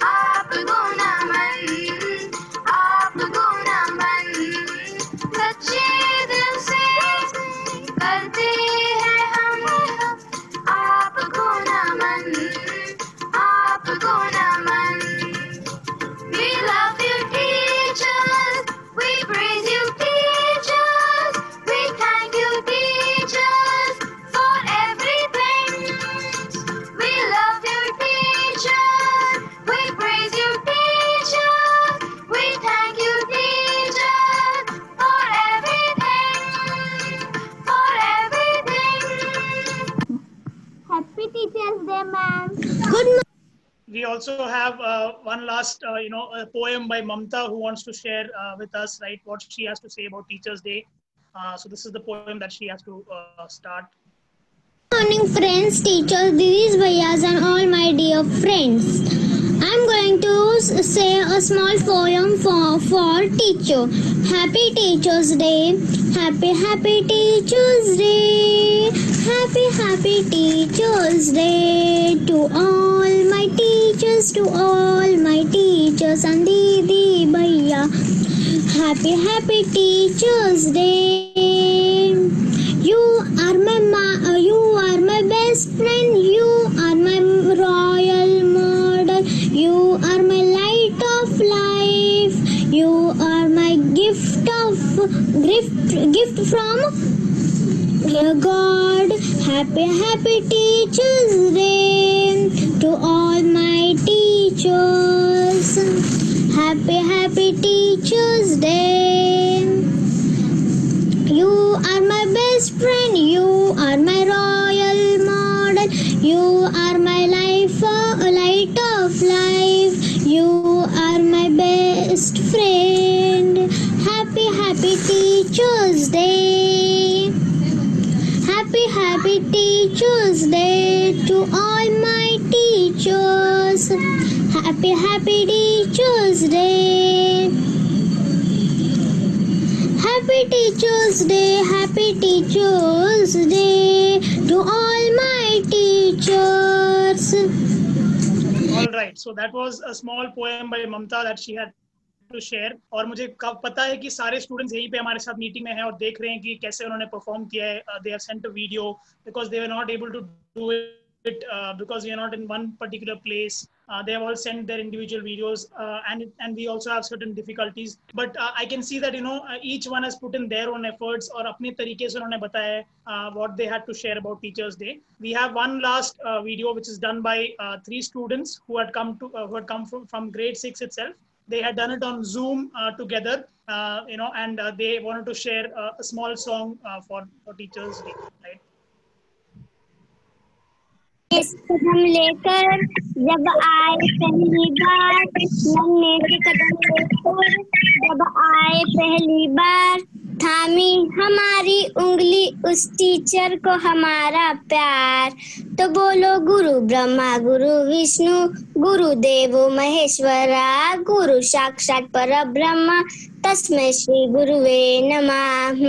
आपको नमन आपको नमन सच्चे दिल से करते हैं हम आपको नमन आपको नमन We love you teachers We praise you teachers We thank you teachers for everything We love you teachers We praise you teachers We thank you teachers for everything for everything Happy Teachers Day, ma'am. We also have one last, a poem by Mamta who wants to share with us, right, what she has to say about Teachers' Day. So this is the poem that she has to start. Good morning, friends, teachers, didis, bhaiyas, and all my dear friends. I'm going to say a small poem for teacher. Happy Teachers' Day. Happy Teachers' Day. Happy Teachers' Day to all my teachers and didi bhaiya. Happy Teachers' Day. You are my best friend. You are my royal model. You are my light of life. You are my gift from God. Happy Teachers' Day to all my teachers. Happy Teachers' Day. You are my best friend. You are my royal model. You are my light of life. You are my best friend. Happy Teachers' Day. Happy Teachers' Day to all my teachers. Happy Teachers' Day. Happy Teachers' Day to all my teachers. All right, so that was a small poem by Mamta that she had to share. और मुझे पता है कि सारे students यहीं पे हमारे साथ मीटिंग में हैं और देख रहे हैं कि कैसे उन्होंने परफॉर्म किया है. They have sent a video because they were not able to do it because we are not in one particular place. They have all sent their individual videos and we also have certain difficulties. But I can see that each one has put in their own efforts और अपने तरीके से उन्होंने बताया what they had to share about Teachers' Day. We have one last video which is done by 3 students who had come from grade 6 itself. They had done it on Zoom together, and they wanted to share a small song for Teachers' Day, right? कदम लेकर जब आए पहली बार नन्हे से कदम लेकर जब आए पहली बार थामी हमारी उंगली उस टीचर को हमारा प्यार। तो बोलो गुरु ब्रह्मा गुरु विष्णु गुरु देवो महेश्वरा गुरु साक्षात परब्रह्म तस्मै श्री गुरुवे नमः।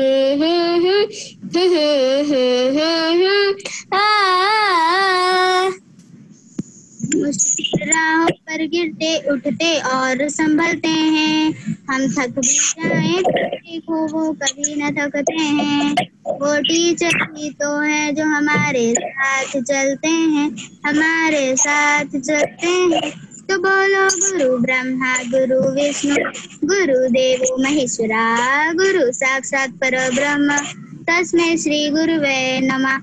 मुश्किल राहों पर गिरते उठते और संभलते हैं, हम थक भी जाएं देखो वो कभी न थकते हैं। वो टीचर ही तो है जो हमारे साथ चलते हैं, हमारे साथ चलते हैं। तो बोलो गुरु ब्रह्मा गुरु विष्णु गुरु देवो महेश्वरा गुरु साक्षात परब्रह्म तस्मै श्री गुरुवे नमः।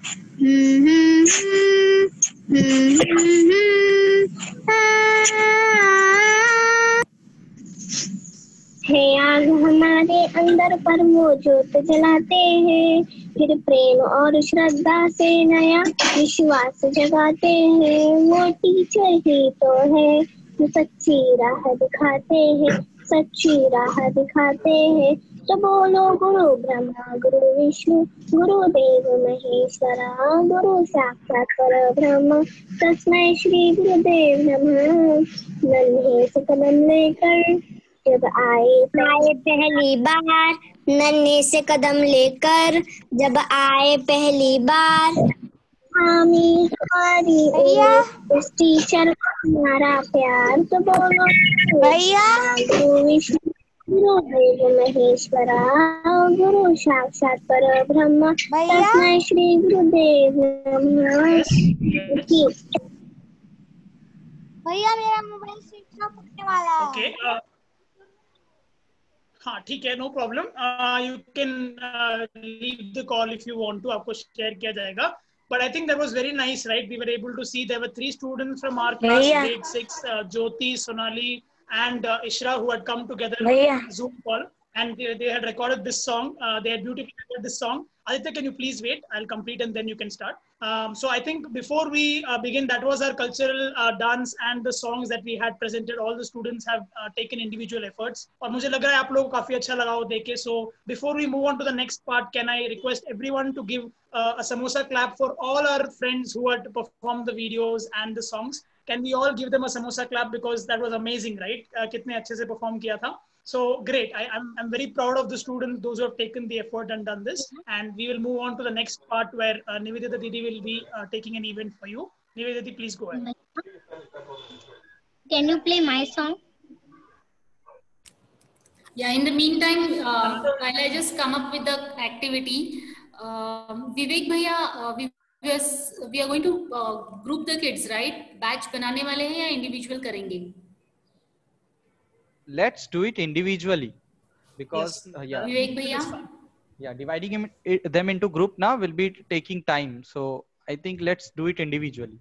है आग हमारे अंदर पर वो ज्योत जलाते हैं, फिर प्रेम और श्रद्धा से नया विश्वास जगाते हैं। वो टीचर ही तो है जो सच्ची राह दिखाते हैं, सच्ची राह दिखाते हैं। तो बोलो गुरु ब्रह्मा गुरु विष्णु गुरु देव महेश्वरा गुरु साक्षात परब्रह्म तस्मै श्री गुरुदेव नमः। नन्हे से कदम लेकर जब आए पहली बार, नन्हे से कदम लेकर जब आए पहली बार। हामी हमारी उस टीचर को हमारा प्यार। तो बोलो भैया गुरु विष्णु गुरु देव महेश्वरा गुरु साक्षात परब्रह्म तस्मै श्री गुरुदेव नमः। भैया मेरा मोबाइल स्विच ऑफ होने वाला है। ओके हाँ ठीक है, no problem, you can leave the call if you want to, आपको शेयर किया जाएगा। But I think that was very nice, right? We were able to see there were 3 students from our class, grade 6, Jyoti, Sonali, and Ishra, who had come together on Zoom call, and they had recorded this song. They had beautifully recorded this song. Aditya, can you please wait? I'll complete and then you can start. So I think before we begin, that was our cultural dance and the songs that we had presented. All the students have taken individual efforts. और मुझे लग रहा है आप लोगों को काफी अच्छा लगा वो देखे. So before we move on to the next part, can I request everyone to give a samosa clap for all our friends who had performed the videos and the songs? Can we all give them a samosa clap because that was amazing, right? कितने अच्छे से perform किया था. So great. I'm very proud of the students, those who have taken the effort and done this. And we will move on to the next part where Nivedita Didi will be taking an event for you. Nivedita Didi, please go ahead. Can you play my song? Yeah, in the meantime, while I just come up with the activity, Vivek Bhaiya, we are going to group the kids, right? Batch बनाने वाले हैं या individual करेंगे? Let's do it individually because Vivek Bhaiya? Yeah, dividing them into group now will be taking time. So I think let's do it individually.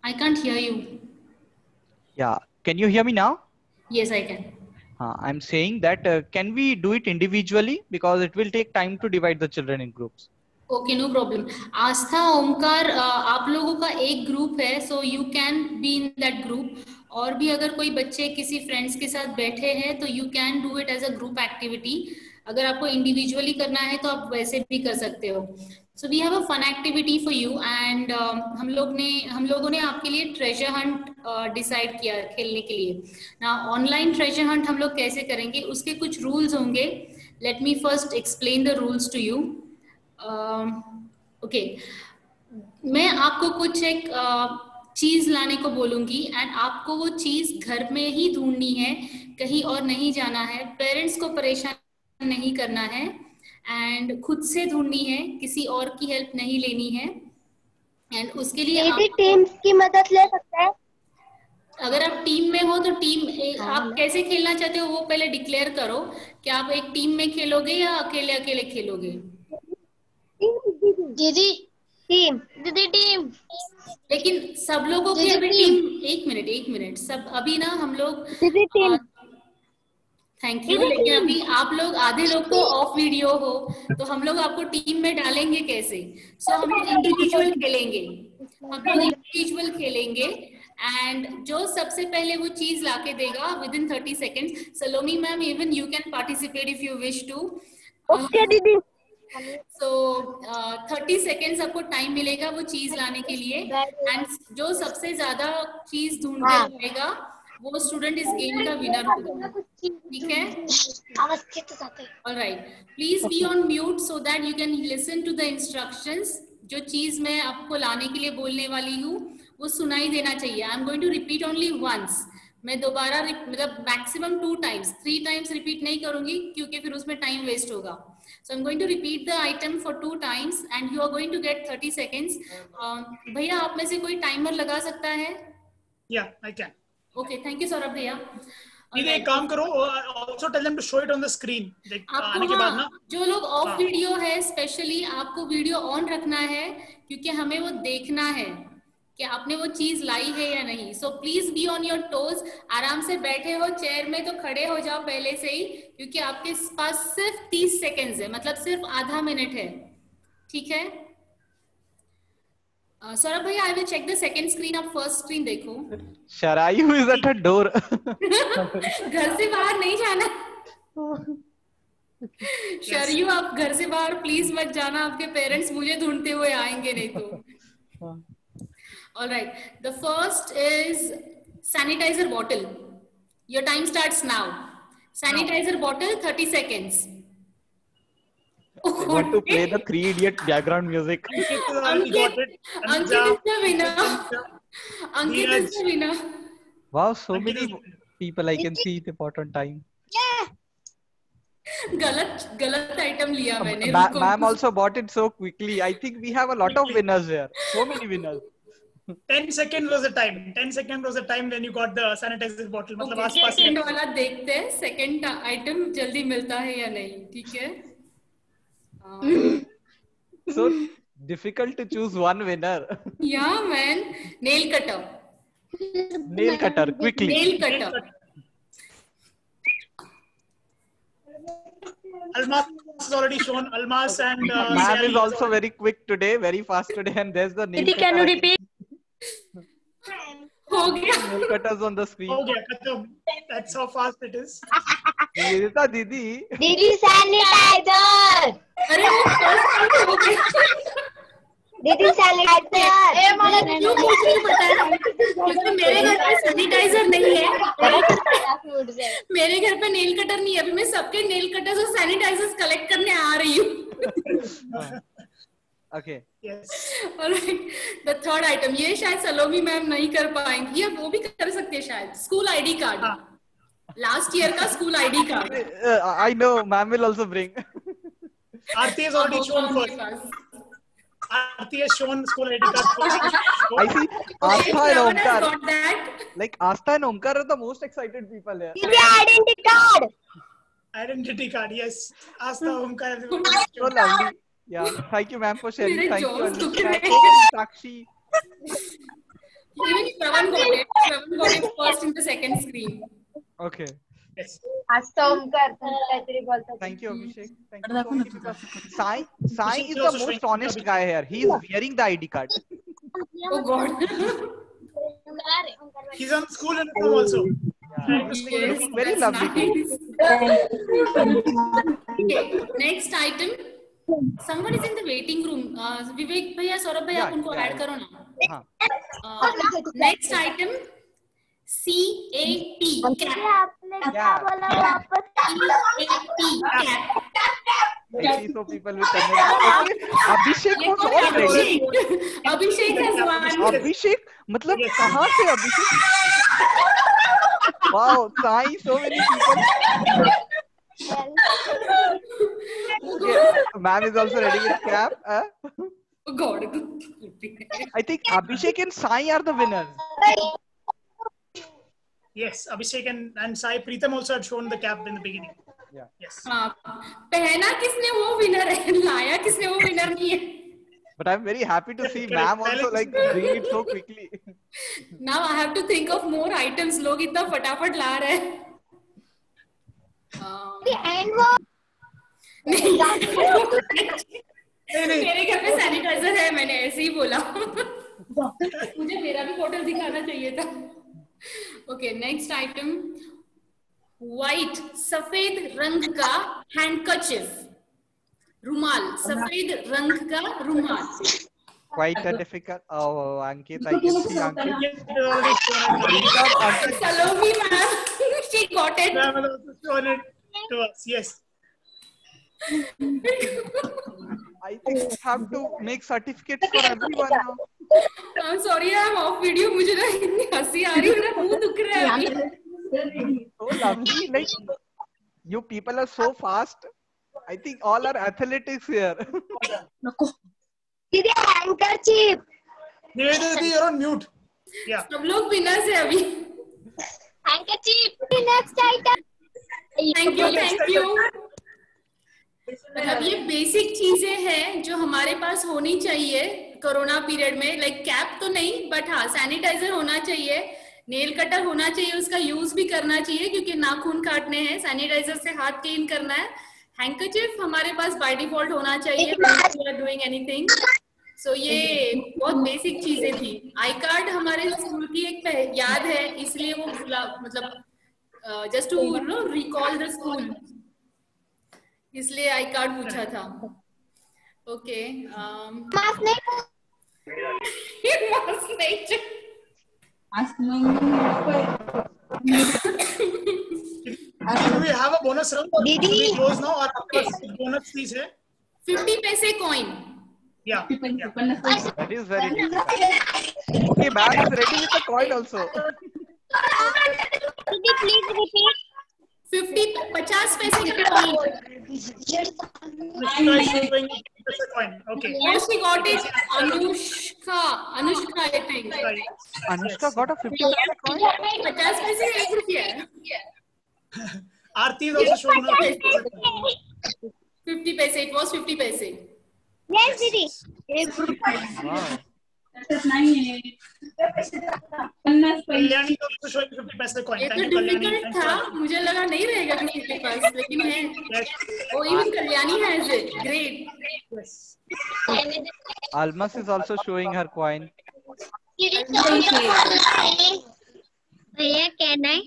I can't hear you. Yeah, can you hear me now? Yes, I can. I'm saying that can we do it individually because it will take time to divide the children in groups. Okay, no problem. आस्था ओमकार आप लोगों का एक group है, so you can be in that group. और भी अगर कोई बच्चे किसी फ्रेंड्स के साथ बैठे हैं तो you can do it as a group activity. अगर आपको इंडिविजुअली करना है तो आप वैसे भी कर सकते हो. So we have a fun activity for you and हम लोगों ने आपके लिए treasure hunt डिसाइड किया खेलने के लिए. Now online treasure hunt हम लोग कैसे करेंगे उसके कुछ rules होंगे. Let me first explain the rules to you. Okay मैं आपको कुछ एक चीज लाने को बोलूंगी एंड आपको वो चीज घर में ही ढूंढनी है, कहीं और नहीं जाना है, पेरेंट्स को परेशान नहीं करना है एंड खुद से ढूंढनी है, किसी और की हेल्प नहीं लेनी है. एंड उसके लिए आप टीम्स की मदद ले सकते हैं. अगर आप टीम में हो तो टीम आप कैसे खेलना चाहते हो वो पहले डिक्लेयर करो कि आप एक टीम में खेलोगे या अकेले अकेले खेलोगे. दीदी टीम, दीदी टीम. लेकिन सब लोगों की अभी टीम. एक मिनट सब अभी ना हम लोग थैंक यू. लेकिन अभी आप लोग आधे लोग तो ऑफ वीडियो हो तो हम लोग आपको टीम में डालेंगे कैसे. सो हम लोग इंडिविजुअल खेलेंगे एंड जो सबसे पहले वो चीज लाके देगा within 30 seconds. Salomi ma'am, even you can participate if you wish to. Okay दीदी. So 30 सेकेंड्स आपको टाइम मिलेगा वो चीज लाने के लिए. एंड जो सबसे ज्यादा चीज ढूंढते रहेगा वो स्टूडेंट इस गेम का विनर होगा. ठीक है? Alright, please be on mute so that you can listen to the instructions. जो चीज मैं आपको लाने के लिए बोलने वाली हूँ वो सुनाई देना चाहिए. I am going to repeat only once. मैं दोबारा मतलब मैक्सिमम 2 टाइम्स, 3 टाइम्स रिपीट नहीं करूंगी क्योंकि फिर उसमें टाइम वेस्ट होगा. So I'm going to repeat the item for 2 times and you are going to get 30 seconds. भैया आप में से कोई टाइमर लगा सकता है? Yeah, I can. Okay, thank you Saurabh भैया. ये एक काम करो, also tell them to show it on the screen. आने के बाद ना जो लोग ऑफ वीडियो है स्पेशली आपको वीडियो ऑन रखना है क्योंकि हमें वो देखना है कि आपने वो चीज लाई है या नहीं. So please be on your toes. आराम से बैठे हो चेयर में तो खड़े हो जाओ पहले से ही क्योंकि आपके पास सिर्फ 30 सेकेंड्स है, मतलब सिर्फ आधा मिनट है. ठीक है सौरभ भैया, I will check the second screen. आप फर्स्ट स्क्रीन देखो. Sharayu is at the door. घर से बाहर नहीं जाना. शरयू आप घर से बाहर प्लीज मत जाना, आपके पेरेंट्स मुझे ढूंढते हुए आएंगे नहीं तो. All right. The first is sanitizer bottle. Your time starts now. Sanitizer bottle, 30 seconds. I want to play the 3 Idiot background music. Ankit is the winner. Ankit is the winner. Wow, so many people I can see the pot on time. गलत item लिया मैंने. Ma'am also bought it so quickly. I think we have a lot of winners here. So many winners. 10 seconds was the time. 10 seconds was the time when you got the sanitizer bottle. मतलब आसपास second वाला देखते हैं second item जल्दी मिलता है या नहीं. ठीक है. So difficult to choose one winner. Yeah man, nail cutter. Nail cutter quickly. Nail cutter. Almas has already shown. Almas and Ma'am is also very quick today, very fast today, and there's the nail cutter. Can you repeat? हो गया. Nail cutters on the screen. हो गया खत्म. That's how fast it is. Nivedita दीदी. दीदी sanitiser. अरे वो first हो गया. दीदी सैनिटाइजर. ए मला क्यों मुझे नहीं पता है क्योंकि मेरे घर पे सैनिटाइजर नहीं है. मेरे घर पे नेल कटर नहीं है. अभी मैं सबके नेल कटर्स और सैनिटाइजर्स कलेक्ट करने आ रही हूँ. Okay. Yes. Alright. The third item. ये शायद सलोमी मैम नहीं कर पाएंगी या वो भी कर सकते हैं शायद. School ID card. Last year का school ID card. I know. Ma'am will also bring. Aarti has already shown first. Aarti has shown school ID card. I see Astha and Omkar. Like Astha and Omkar are the most excited people here. Identity card. Identity card. Yes. Astha, Omkar. So lovely. Yeah. Thank you, ma'am, for sharing. Thank you, Anushka. Sakshi. Even Shravan got it. Shravan got it first in the second screen. Okay. Yes. Astha Omkar. Thank you, Abhishek. Thank you so much. Sai is the most honest guy here. He is wearing the ID card. Oh God. He's on school uniform also. Yes, very that's lovely. Nice. Okay, next item. Someone is in the waiting room. Vivek भैया, सौरभ भैया, उनको add करो ना. Next item. CAP. आपने क्या बोला वापस? CAP. I see so people with okay. Abhishek was all ready. Abhishek has won. Abhishek, मतलब कहाँ से Abhishek? Wow, Sai, so many people. Okay, ma'am is also ready with cap. Oh God. I think Abhishek and Sai are the winners. Yes, Abhishek and Sai. Preetham also had shown the cap in the beginning. Yeah. Yes. पहना किसने वो winner है, लाया किसने वो winner नहीं है. But I'm very happy to see ma'am also like bring it so quickly. Now I have to think of more items. लोग इतना फटाफट ला रहे हैं. नहीं मेरे घर पे सैनिटाइजर है, मैंने ऐसे ही बोला. मुझे मेरा भी फोटो दिखाना चाहिए था. Okay, next item. व्हाइट, सफेद रंग का हैंडकरचिफ. रुमाल, सफेद रंग का रुमाल. Quite a difficult. Oh, Ankit, I can see Ankit. Read out Ankit. Salome ma'am, she got it. Ma'am will also shown it to us. Yes. I think we have to make certificates for everyone now. I'm sorry, I'm off video. मुझे ना इतनी हंसी आ रही है, मेरा मुंह दुख रहा है अभी. So lovely, like you people are so fast. I think all are athletics here. दीदी handkerchief. Nivedita didi, you're on mute. Yeah. सब लोग winners है अभी. Handkerchief. Next item. Thank you. मतलब ये बेसिक चीजें हैं जो हमारे पास होनी चाहिए कोरोना पीरियड में. लाइक कैप तो नहीं, बट हाँ सैनिटाइजर होना चाहिए, नेल कटर होना चाहिए, उसका यूज भी करना चाहिए क्योंकि नाखून काटने हैं, सैनिटाइजर से हाथ क्लीन करना है. हैंकरचिफ हमारे पास बाय डिफॉल्ट होना चाहिए डूइंग एनीथिंग. सो ये बहुत बेसिक चीजें थी. आई कार्ड हमारे स्कूल की एक याद है, इसलिए वो मतलब just to know recall the school, इसलिए आई कार्ड पूछा था. ओके, मास्क नहीं. मास्क नहीं. Do we have a bonus round or do we close now or bonus please है? 50 पैसे coin. Yeah. That is very difficult. Okay, ma'am is ready with the coin also. दीदी please repeat. 50 पैसे का coin. Okay. Yes, she got it. Anushka, I think. Anushka got a 50 paise coin. 50 पैसे 1 रुपया. Aarti is also showing her 50 पैसे. It was 50 पैसे. Yes, दीदी. Wow. Kalyani is also showing 50 paise coin. ये Thank तो you Kalyani. Difficult था, मुझे लगा नहीं रहेगा किसी के पास, लेकिन है. Oh, even Kalyani has it. Great. Yes. Almas is also showing her coin. भैया कैन आई.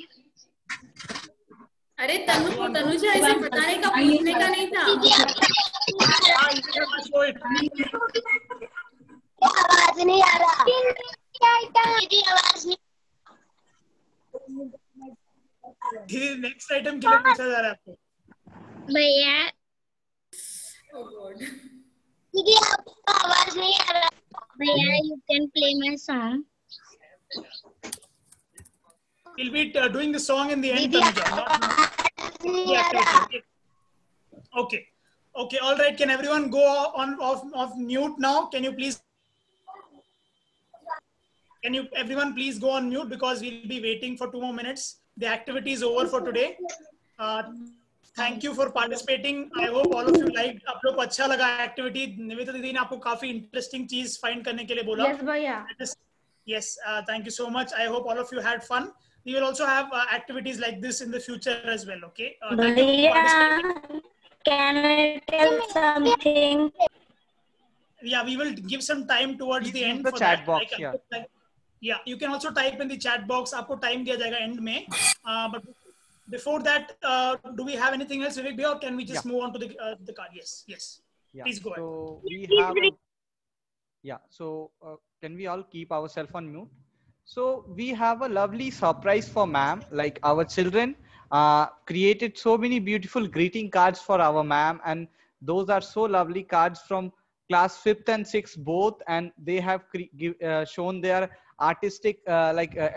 अरे तनुजा इसे बताने का पूछने का नहीं था. आवाज नहीं आ रहा. दीदी आवाज नहीं. दीदी नेक्स्ट आइटम के लिए पूछा जा रहा है आपको. भैया. Oh God. दीदी आपका आवाज नहीं आ रहा. भैया you can play my song. We'll be doing the song in the end. Okay. All right. Can everyone go on off mute now? Can you everyone please go on mute because we'll be waiting for 2 more minutes. The activity is over for today. Thank you for participating. I hope all of you liked. आप लोग को अच्छा लगा activity. Nivedita दीदी ने आपको काफी interesting चीज find करने के लिए बोला. Yes, भैया. Yes, thank you so much. I hope all of you had fun. We will also have activities like this in the future as well. Okay. Thank you for participating. Can I tell something? Yeah, we will give some time towards the end the for chat that. box. Yeah, you can also type in the chat box. आपको time दिया जाएगा end में. But before that, do we have anything else, Vivek bhaiya, or can we just move on to the card? Yes. Yeah. Please go ahead. So we have. So can we all keep ourselves on mute? So we have a lovely surprise for ma'am. Like our children created so many beautiful greeting cards for our ma'am, and those are so lovely cards from class 5th and 6th both, and they have shown their artistic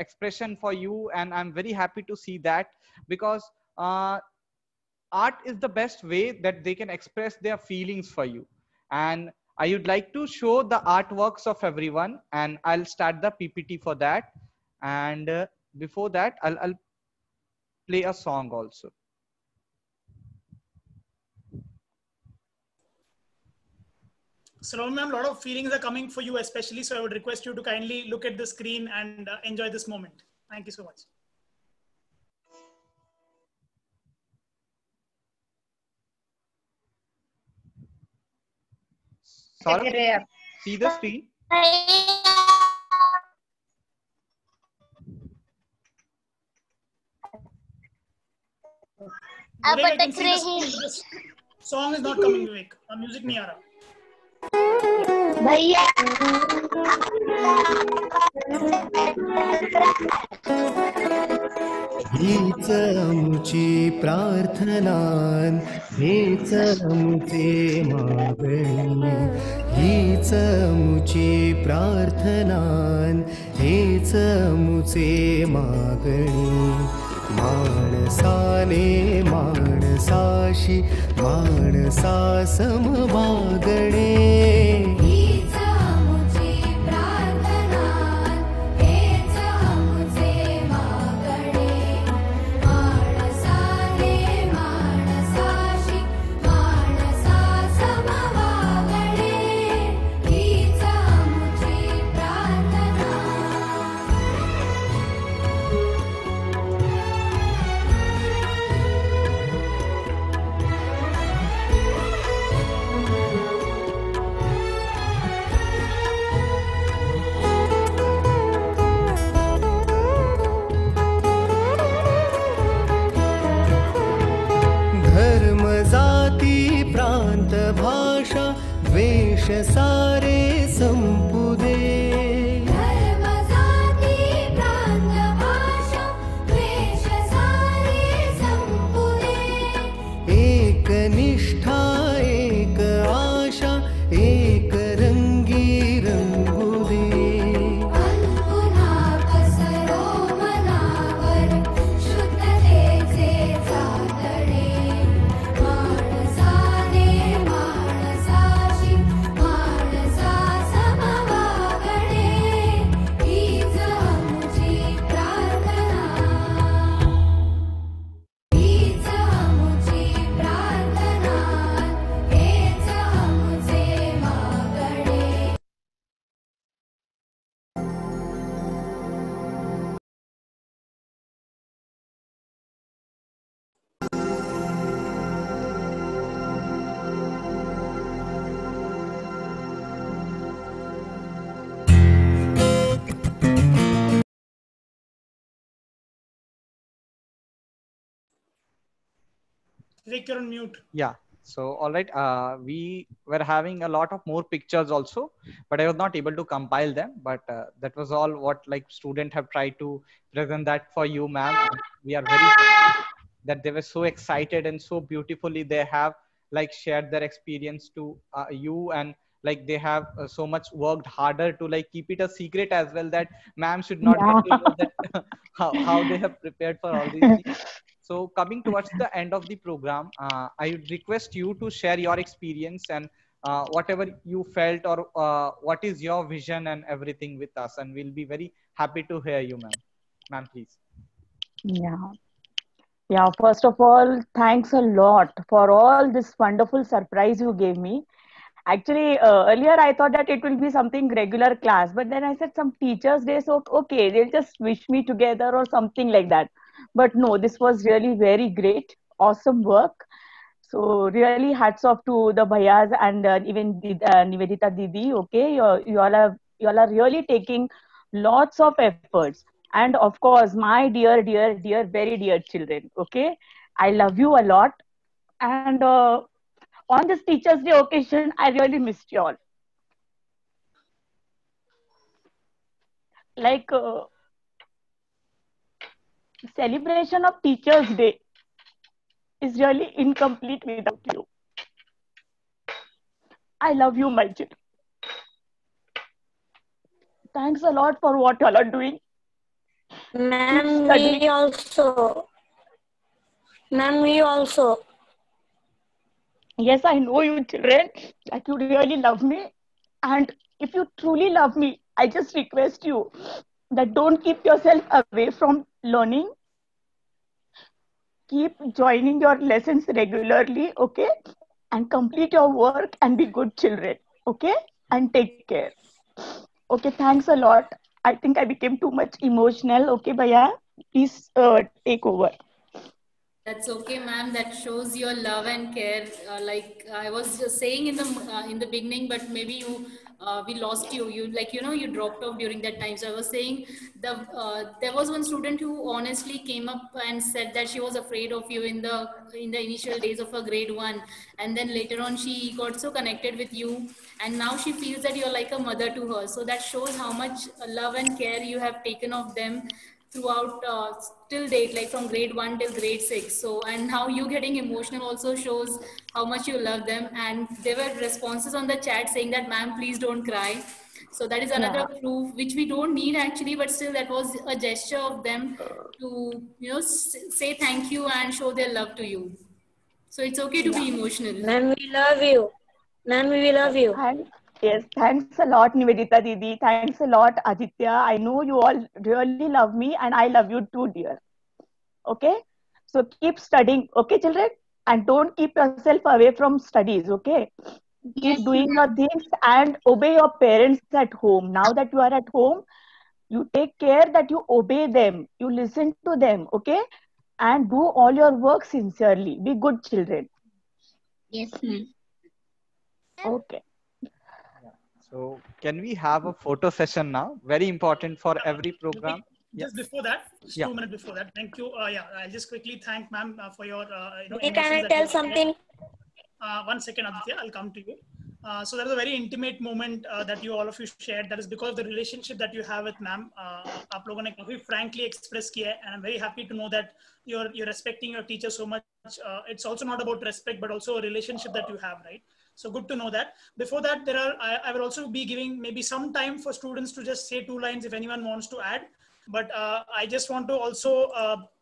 expression for you, and I'm very happy to see that, because art is the best way that they can express their feelings for you. And I would like to show the artworks of everyone, and I'll start the PPT for that. And before that, I'll play a song also. Salome ma'am, a lot of feelings are coming for you especially, so I would request you to kindly look at the screen and enjoy this moment. Thank you so much. Saurabh, see the screen? Vivek, I can see this song is not coming, Vivek. Music नहीं आ रहा. भैया हीच आमची प्रार्थनान हेच आमचे मागणी हीच आमची प्रार्थनान हेच आमचे मागणी माणसाने माणसाशी माणसा समवागणे धर्म जाती प्रांत भाषा द्वेष सारे संपुदे एक निष्ठा एक आशा एक रंगी रंगुदे Vivek, you're on mute. Yeah. So, all right. We were having a lot of more pictures also, but I was not able to compile them. But that was all what like students have tried to present that for you, ma'am. We are very happy that they were so excited and so beautifully they have like shared their experience to you, and like they have so much worked harder to like keep it a secret as well, that ma'am should not get to know that how they have prepared for all these things. So coming towards the end of the program, I would request you to share your experience and whatever you felt, or what is your vision and everything with us, and we'll be very happy to hear you, ma'am. Ma'am, please. Yeah, first of all, thanks a lot for all this wonderful surprise you gave me. Actually, earlier I thought that it will be something regular class, but then I said some teachers' day, so okay, they'll just wish me together or something like that. But no, this was really very great, awesome work. So really hats off to the bhaias and even Nivedita Didi. Okay, you all are really taking lots of efforts. And of course, my dear, very dear children. Okay, I love you a lot. And on this Teachers' Day occasion, I really missed you all. Like celebration of Teachers' Day is really incomplete without you. I love you, my children. Thanks a lot for what you all are doing. Ma'am, we also. Ma'am, we also. Yes, I know you children, that you really love me. And if you truly love me, I just request you that don't keep yourself away from learning. Keep joining your lessons regularly, okay? And complete your work and be good children, okay? And take care. Okay, thanks a lot. I think I became too much emotional. Okay, Bhaiya, please take over. That's okay, ma'am. That shows your love and care. Like I was just saying in the beginning, but maybe you we lost you. You like, you know, you dropped off during that time. So I was saying there was one student who honestly came up and said that she was afraid of you in the initial days of her grade 1, and then later on she got so connected with you, and now she feels that you're like a mother to her. So that shows how much love and care you have taken of them throughout till date, like from grade 1 till grade 6. So, and now you getting emotional also shows how much you love them. And there were responses on the chat saying that, ma'am, please don't cry. So that is another proof which we don't need actually, but still that was a gesture of them to, you know, say thank you and show their love to you. So it's okay to be emotional. Ma'am, we love you. Ma'am, we love you. Yes, thanks a lot, Nivedita Didi. Thanks a lot, Aditya. I know you all really love me and I love you too, dear. Okay? So keep studying, okay, children? And don't keep yourself away from studies, okay? Keep doing your things and obey your parents at home. Now that you are at home, you take care that you obey them. You listen to them, okay? And do all your work sincerely. Be good children. Yes, ma'am. Okay. So can we have a photo session now? Very important for every program. Just before that, just Yeah. 2 minutes before that. Thank you. Yeah, I'll just quickly thank ma'am for your, Can I emotions that tell you have something? shared. 1 second, Aditya, I'll come to you. So that was a very intimate moment that you all of you shared. That is because of the relationship that you have with ma'am. आप लोगों ने काफी frankly express किया है, and I'm very happy to know that you're respecting your teacher so much. It's also not about respect, but also a relationship that you have, right? So good to know that. Before that, I will also be giving maybe some time for students to just say 2 lines if anyone wants to add. But I just want to also,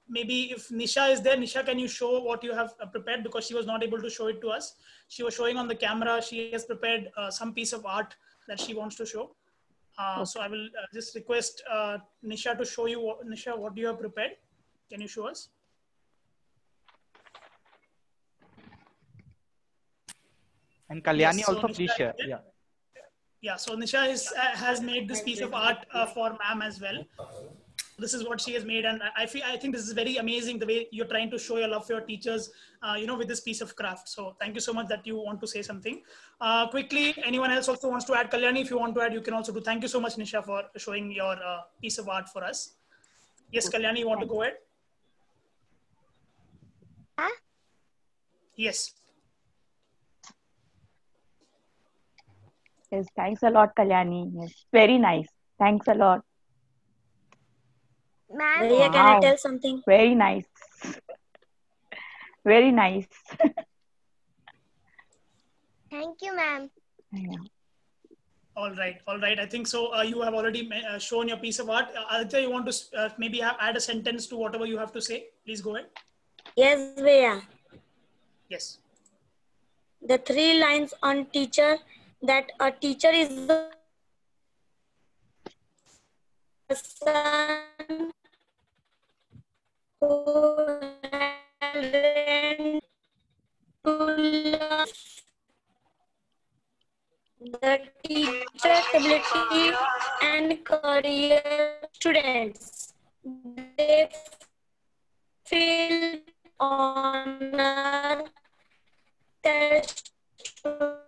maybe if Nisha is there, Nisha, can you show what you have prepared? Because she was not able to show it to us. She was showing on the camera. She has prepared some piece of art that she wants to show. So I will just request Nisha to show you, Nisha, what you have prepared. Can you show us? And Kalyani Yes, so also, Nisha please share. is there. Yeah. Yeah, so Nisha has made this piece of art for ma'am as well. This is what she has made, and I think this is very amazing the way you're trying to show your love for your teachers, with this piece of craft. So thank you so much that you want to say something. Quickly, anyone else also wants to add? Kalyani, if you want to add, you can also do. Thank you so much, Nisha, for showing your piece of art for us. Yes, Kalyani, you want to go ahead? Yes. Yes, thanks a lot, Kalyani. Yes, very nice. Thanks a lot. Ma'am, can I tell something? Very nice. Very nice. Thank you, ma'am. Yeah. All right. I think so. You have already shown your piece of art. Aditya, you want to maybe add a sentence to whatever you have to say? Please go ahead. Yes, Bhaiya. Yes. The 3 lines on teacher, that a teacher is the person who has learned to love. The teacher's ability and career students. They feel honor their students.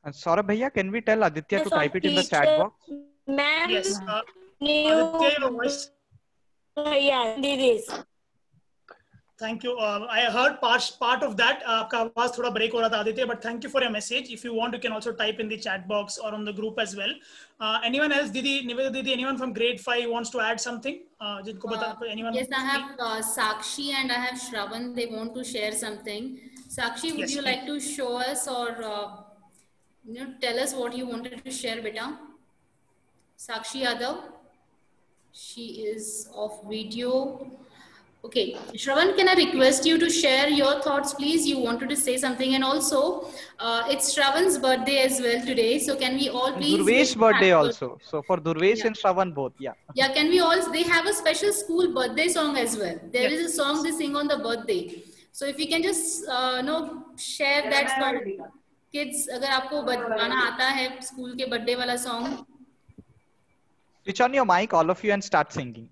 And Saurabh Bhaiya, can we tell Aditya to type it in the chat box? Ma'am, Yes. new Aditya, your voice. Yeah, this. Thank you. I heard part of that. आपका आवाज थोड़ा break हो रहा था, Aditya, but thank you for your message. If you want, you can also type in the chat box or on the group as well. Anyone else? Didi, Nivedita Didi, anyone from grade 5 wants to add something? जिनको बता, anyone? Yes, I have Sakshi and I have Shravan. They want to share something. Sakshi, would Yes, you please. like to show us or tell us what you wanted to share, beta? Sakshi Yadav. She is off video. Okay, Shravan, can I request you to share your thoughts, please? You wanted to say something, and also it's Shravan's birthday as well today. So can we all please? Durvesh's birthday also. So for Durvesh and Shravan both, yeah. Yeah, can we all? They have a special school birthday song as well. There is a song they sing on the birthday. So if you can just share that song, kids. अगर आपको गाना आता है school के birthday वाला song. Switch on your mic, all of you, and start singing.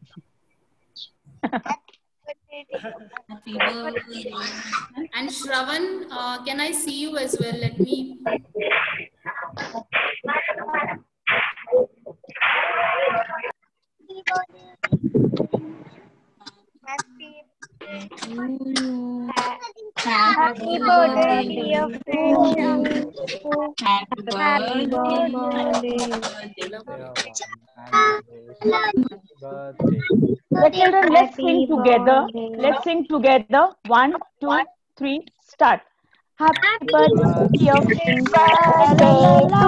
And Shravan, can I see you as well? Let me. Happy birthday, dear friend. Happy Happy birthday. Birthday. The children, let's sing Happy together. birthday. Let's sing together. 1, 2, 3, start. Happy birthday, dear friend. La la la Birthday la.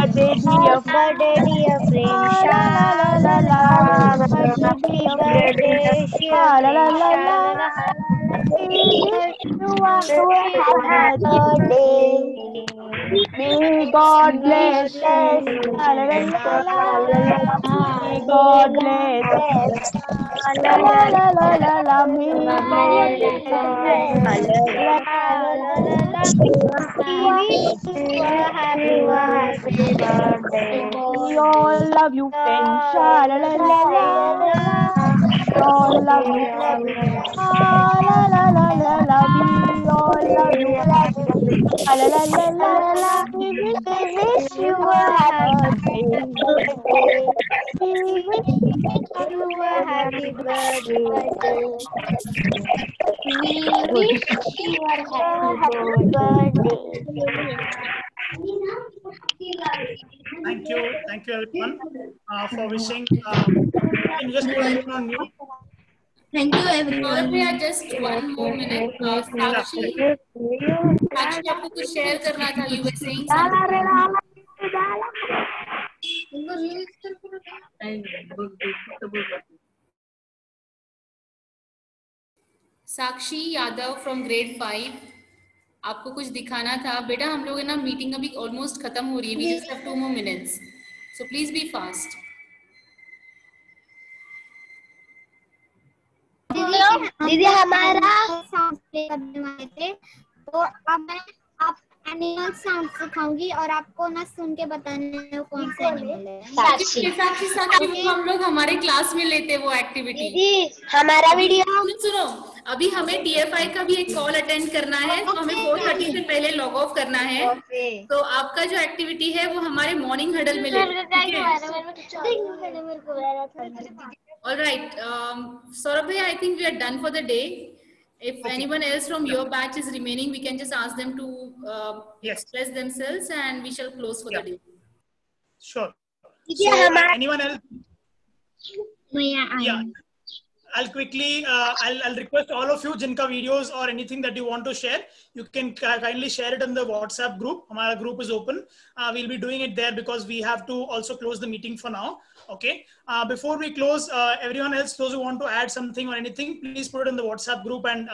to you. Happy birthday, dear Happy birthday, dear friend. friend. La la la la la. Happy birthday, Happy dear birthday, dear friend. La la friend. la la. We wish you a happy birthday. May God bless you. La la la la la. May God bless you. La la la la la la. May God bless you. La la la la la. Happy birthday. We all love you, friends. Sha la la la la. We all love you, friends. Sha la la la la la. We all love you, friends. Sha la la la la. We wish you a birthday. We wish you a happy birthday. We Good. wish you a happy birthday. Thank you everyone for wishing. Can you just put everyone on mute? Thank you everyone. भैया just one more minute. साक्षी आपको कुछ share करना था. You were saying something. Sakshi Yadav from grade 5. आपको कुछ दिखाना था बेटा. हम लोग ना मीटिंग अभी ऑलमोस्ट खत्म हो रही है. We just have 2 more minutes. So please be fast. दीदी हमारा साउंड प्ले करने वाले थे, तो अब मैं आप एनिमल साउंड सिखाऊंगी और आपको ना सुन के बताना है कौन सा एनिमल है. साक्षी हम लोग हमारे क्लास में लेते वो एक्टिविटी. दीदी हमारा वीडियो सुनो, अभी हमें TFI का भी एक कॉल अटेंड करना है, तो हमें 4:30 से पहले लॉग ऑफ करना है. तो आपका जो एक्टिविटी है वो हमारे मॉर्निंग हडल में लेते हैं. All right, Saurabh bhai, I think we are done for the day. If anyone else from your batch is remaining, we can just ask them to express themselves, and we shall close for the day. Sure. So, anyone else? Yeah. I'll quickly, I'll request all of you, jinka videos or anything that you want to share, you can kindly share it in the WhatsApp group. Our group is open. We'll be doing it there because we have to also close the meeting for now. Okay. Before we close, everyone else, those who want to add something or anything, please put it in the WhatsApp group. And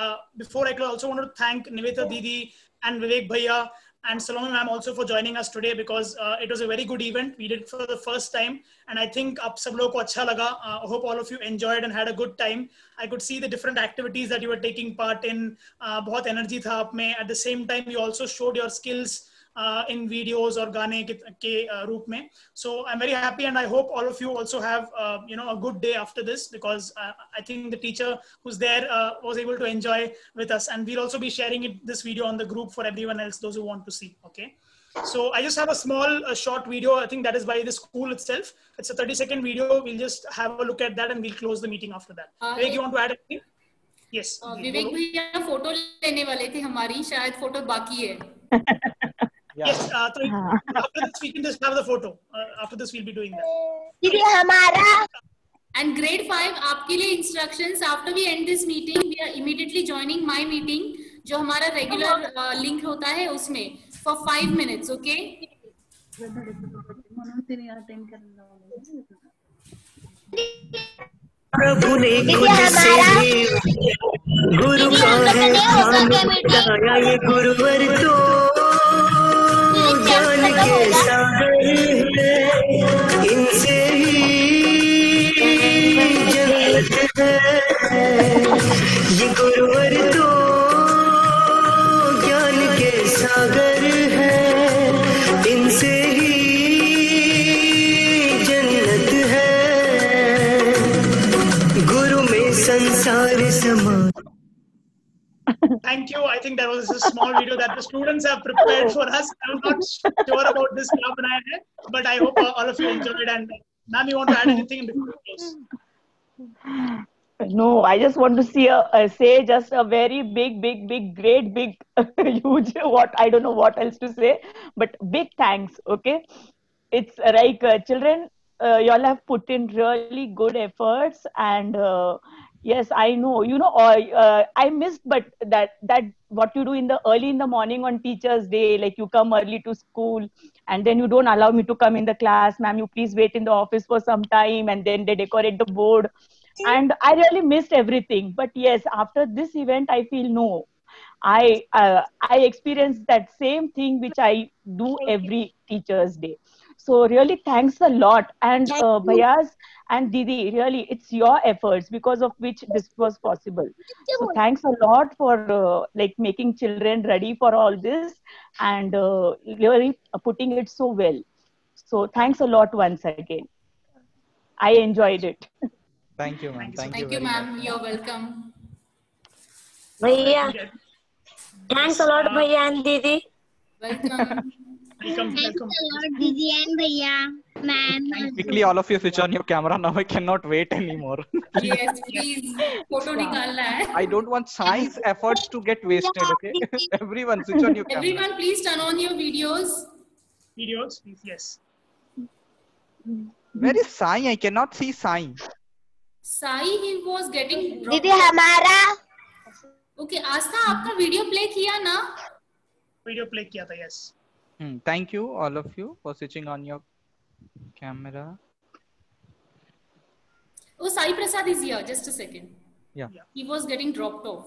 before I close, I also want to thank Nivetha Didi and Vivek Bhaiya and Salome ma'am also for joining us today, because it was a very good event. We did it for the first time, and I think ab sab log ko acha laga. I hope all of you enjoyed and had a good time. I could see the different activities that you were taking part in. Bahut energy tha aap mein. At the same time, you also showed your skills in videos or gaane ke roop mein. So I'm very happy, and I hope all of you also have a good day after this, because I think the teacher who's there was able to enjoy with us, and we'll also be sharing this video on the group for everyone else, those who want to see. Okay. So I just have a small short video. I think that is by the school itself. It's a 30-second video. We'll just have a look at that and we'll close the meeting after that. Vivek, you want to add anything? Yes. विवेक भैया photo लेने वाले थे हमारी, शायद photo बाकी है. Yes, so after this we can just have the photo. After this we'll be doing that. दीदी हमारा And grade 5 आपके लिए instructions. After we end this meeting, we are immediately joining my meeting, जो हमारा regular link होता है उसमें, for 5 minutes. Okay? प्रभु ने खुद से गुरु का है बताया, ये गुरुवर तो ज्ञान के सागर है, इनसे ही जन्नत है। ये गुरुवर तो ज्ञान के सागर है, इनसे ही जन्नत है। गुरु में संसार समा। Thank you. I think that was a small video that the students have prepared for us. I'm not sure about this club, but I hope all of you enjoyed. And ma'am, you want to add anything before we close? No, I just want to see say just a very big, great, big, huge. What I don't know what else to say, but big thanks. Okay, it's like children, y'all have put in really good efforts, and yes, I know. You know, I missed, but that what you do in the early in the morning on Teachers' Day, like you come early to school, and then you don't allow me to come in the class, ma'am. You please wait in the office for some time, and then they decorate the board, and I really missed everything. But yes, after this event, I feel no. I experienced that same thing which I do every Teachers' Day. So really, thanks a lot, and Bhayas and Didi, really, it's your efforts because of which this was possible. So thanks a lot for like making children ready for all this, and really putting it so well. So thanks a lot once again. I enjoyed it. Thank you, ma'am. Thank you Thank you, very much. ma'am. You're welcome. Bhaiya, thanks a lot, Bhaiya and Didi. Welcome. Welcome. Thanks a lot, Didi and Bhaiya, ma'am. Quickly, all of you switch on your camera now. I cannot wait anymore. Yes, please. Photo निकालना है. I don't want science efforts to get wasted. Okay, everyone switch on your camera. Everyone, please turn on your videos. Videos, please. Yes. Where is Sai? I cannot see Sai. Sai, he was getting dropped. दीदी हमारा Okay, आस्था आपका video play किया ना? Video play किया था, yes. Thank you, all of you, for switching on your camera. Oh, Sai Prasad is here. Just a second. Yeah. He was getting dropped off.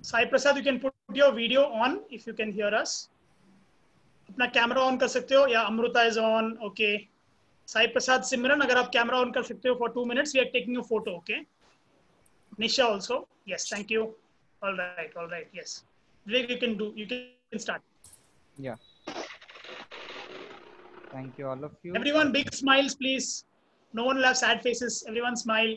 Sai Prasad, you can put your video on if you can hear us. अपना camera on कर सकते हो या Amrita is on okay Sai Prasad Simran अगर आप camera on कर सकते हो for 2 minutes we are taking a photo okay Nisha also yes thank you all right yes Vivek you can start Yeah, thank you, all of you. everyone big smiles please no one will have sad faces everyone smile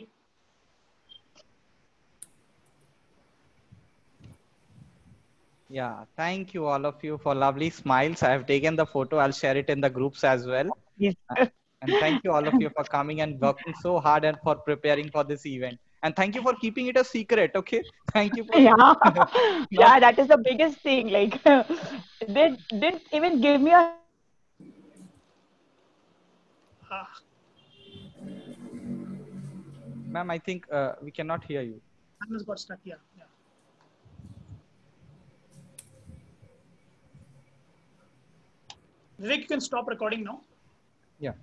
Yeah, thank you, all of you, for lovely smiles. I have taken the photo. I'll share it in the groups as well. Yes. And thank you, all of you, for coming and working so hard and for preparing for this event. And thank you for keeping it a secret. Okay, thank you. For Yeah, that is the biggest thing. Like, they didn't even give me a. Ma'am, I think we cannot hear you. Agnes got stuck yeah Vivek you can stop recording now Yeah.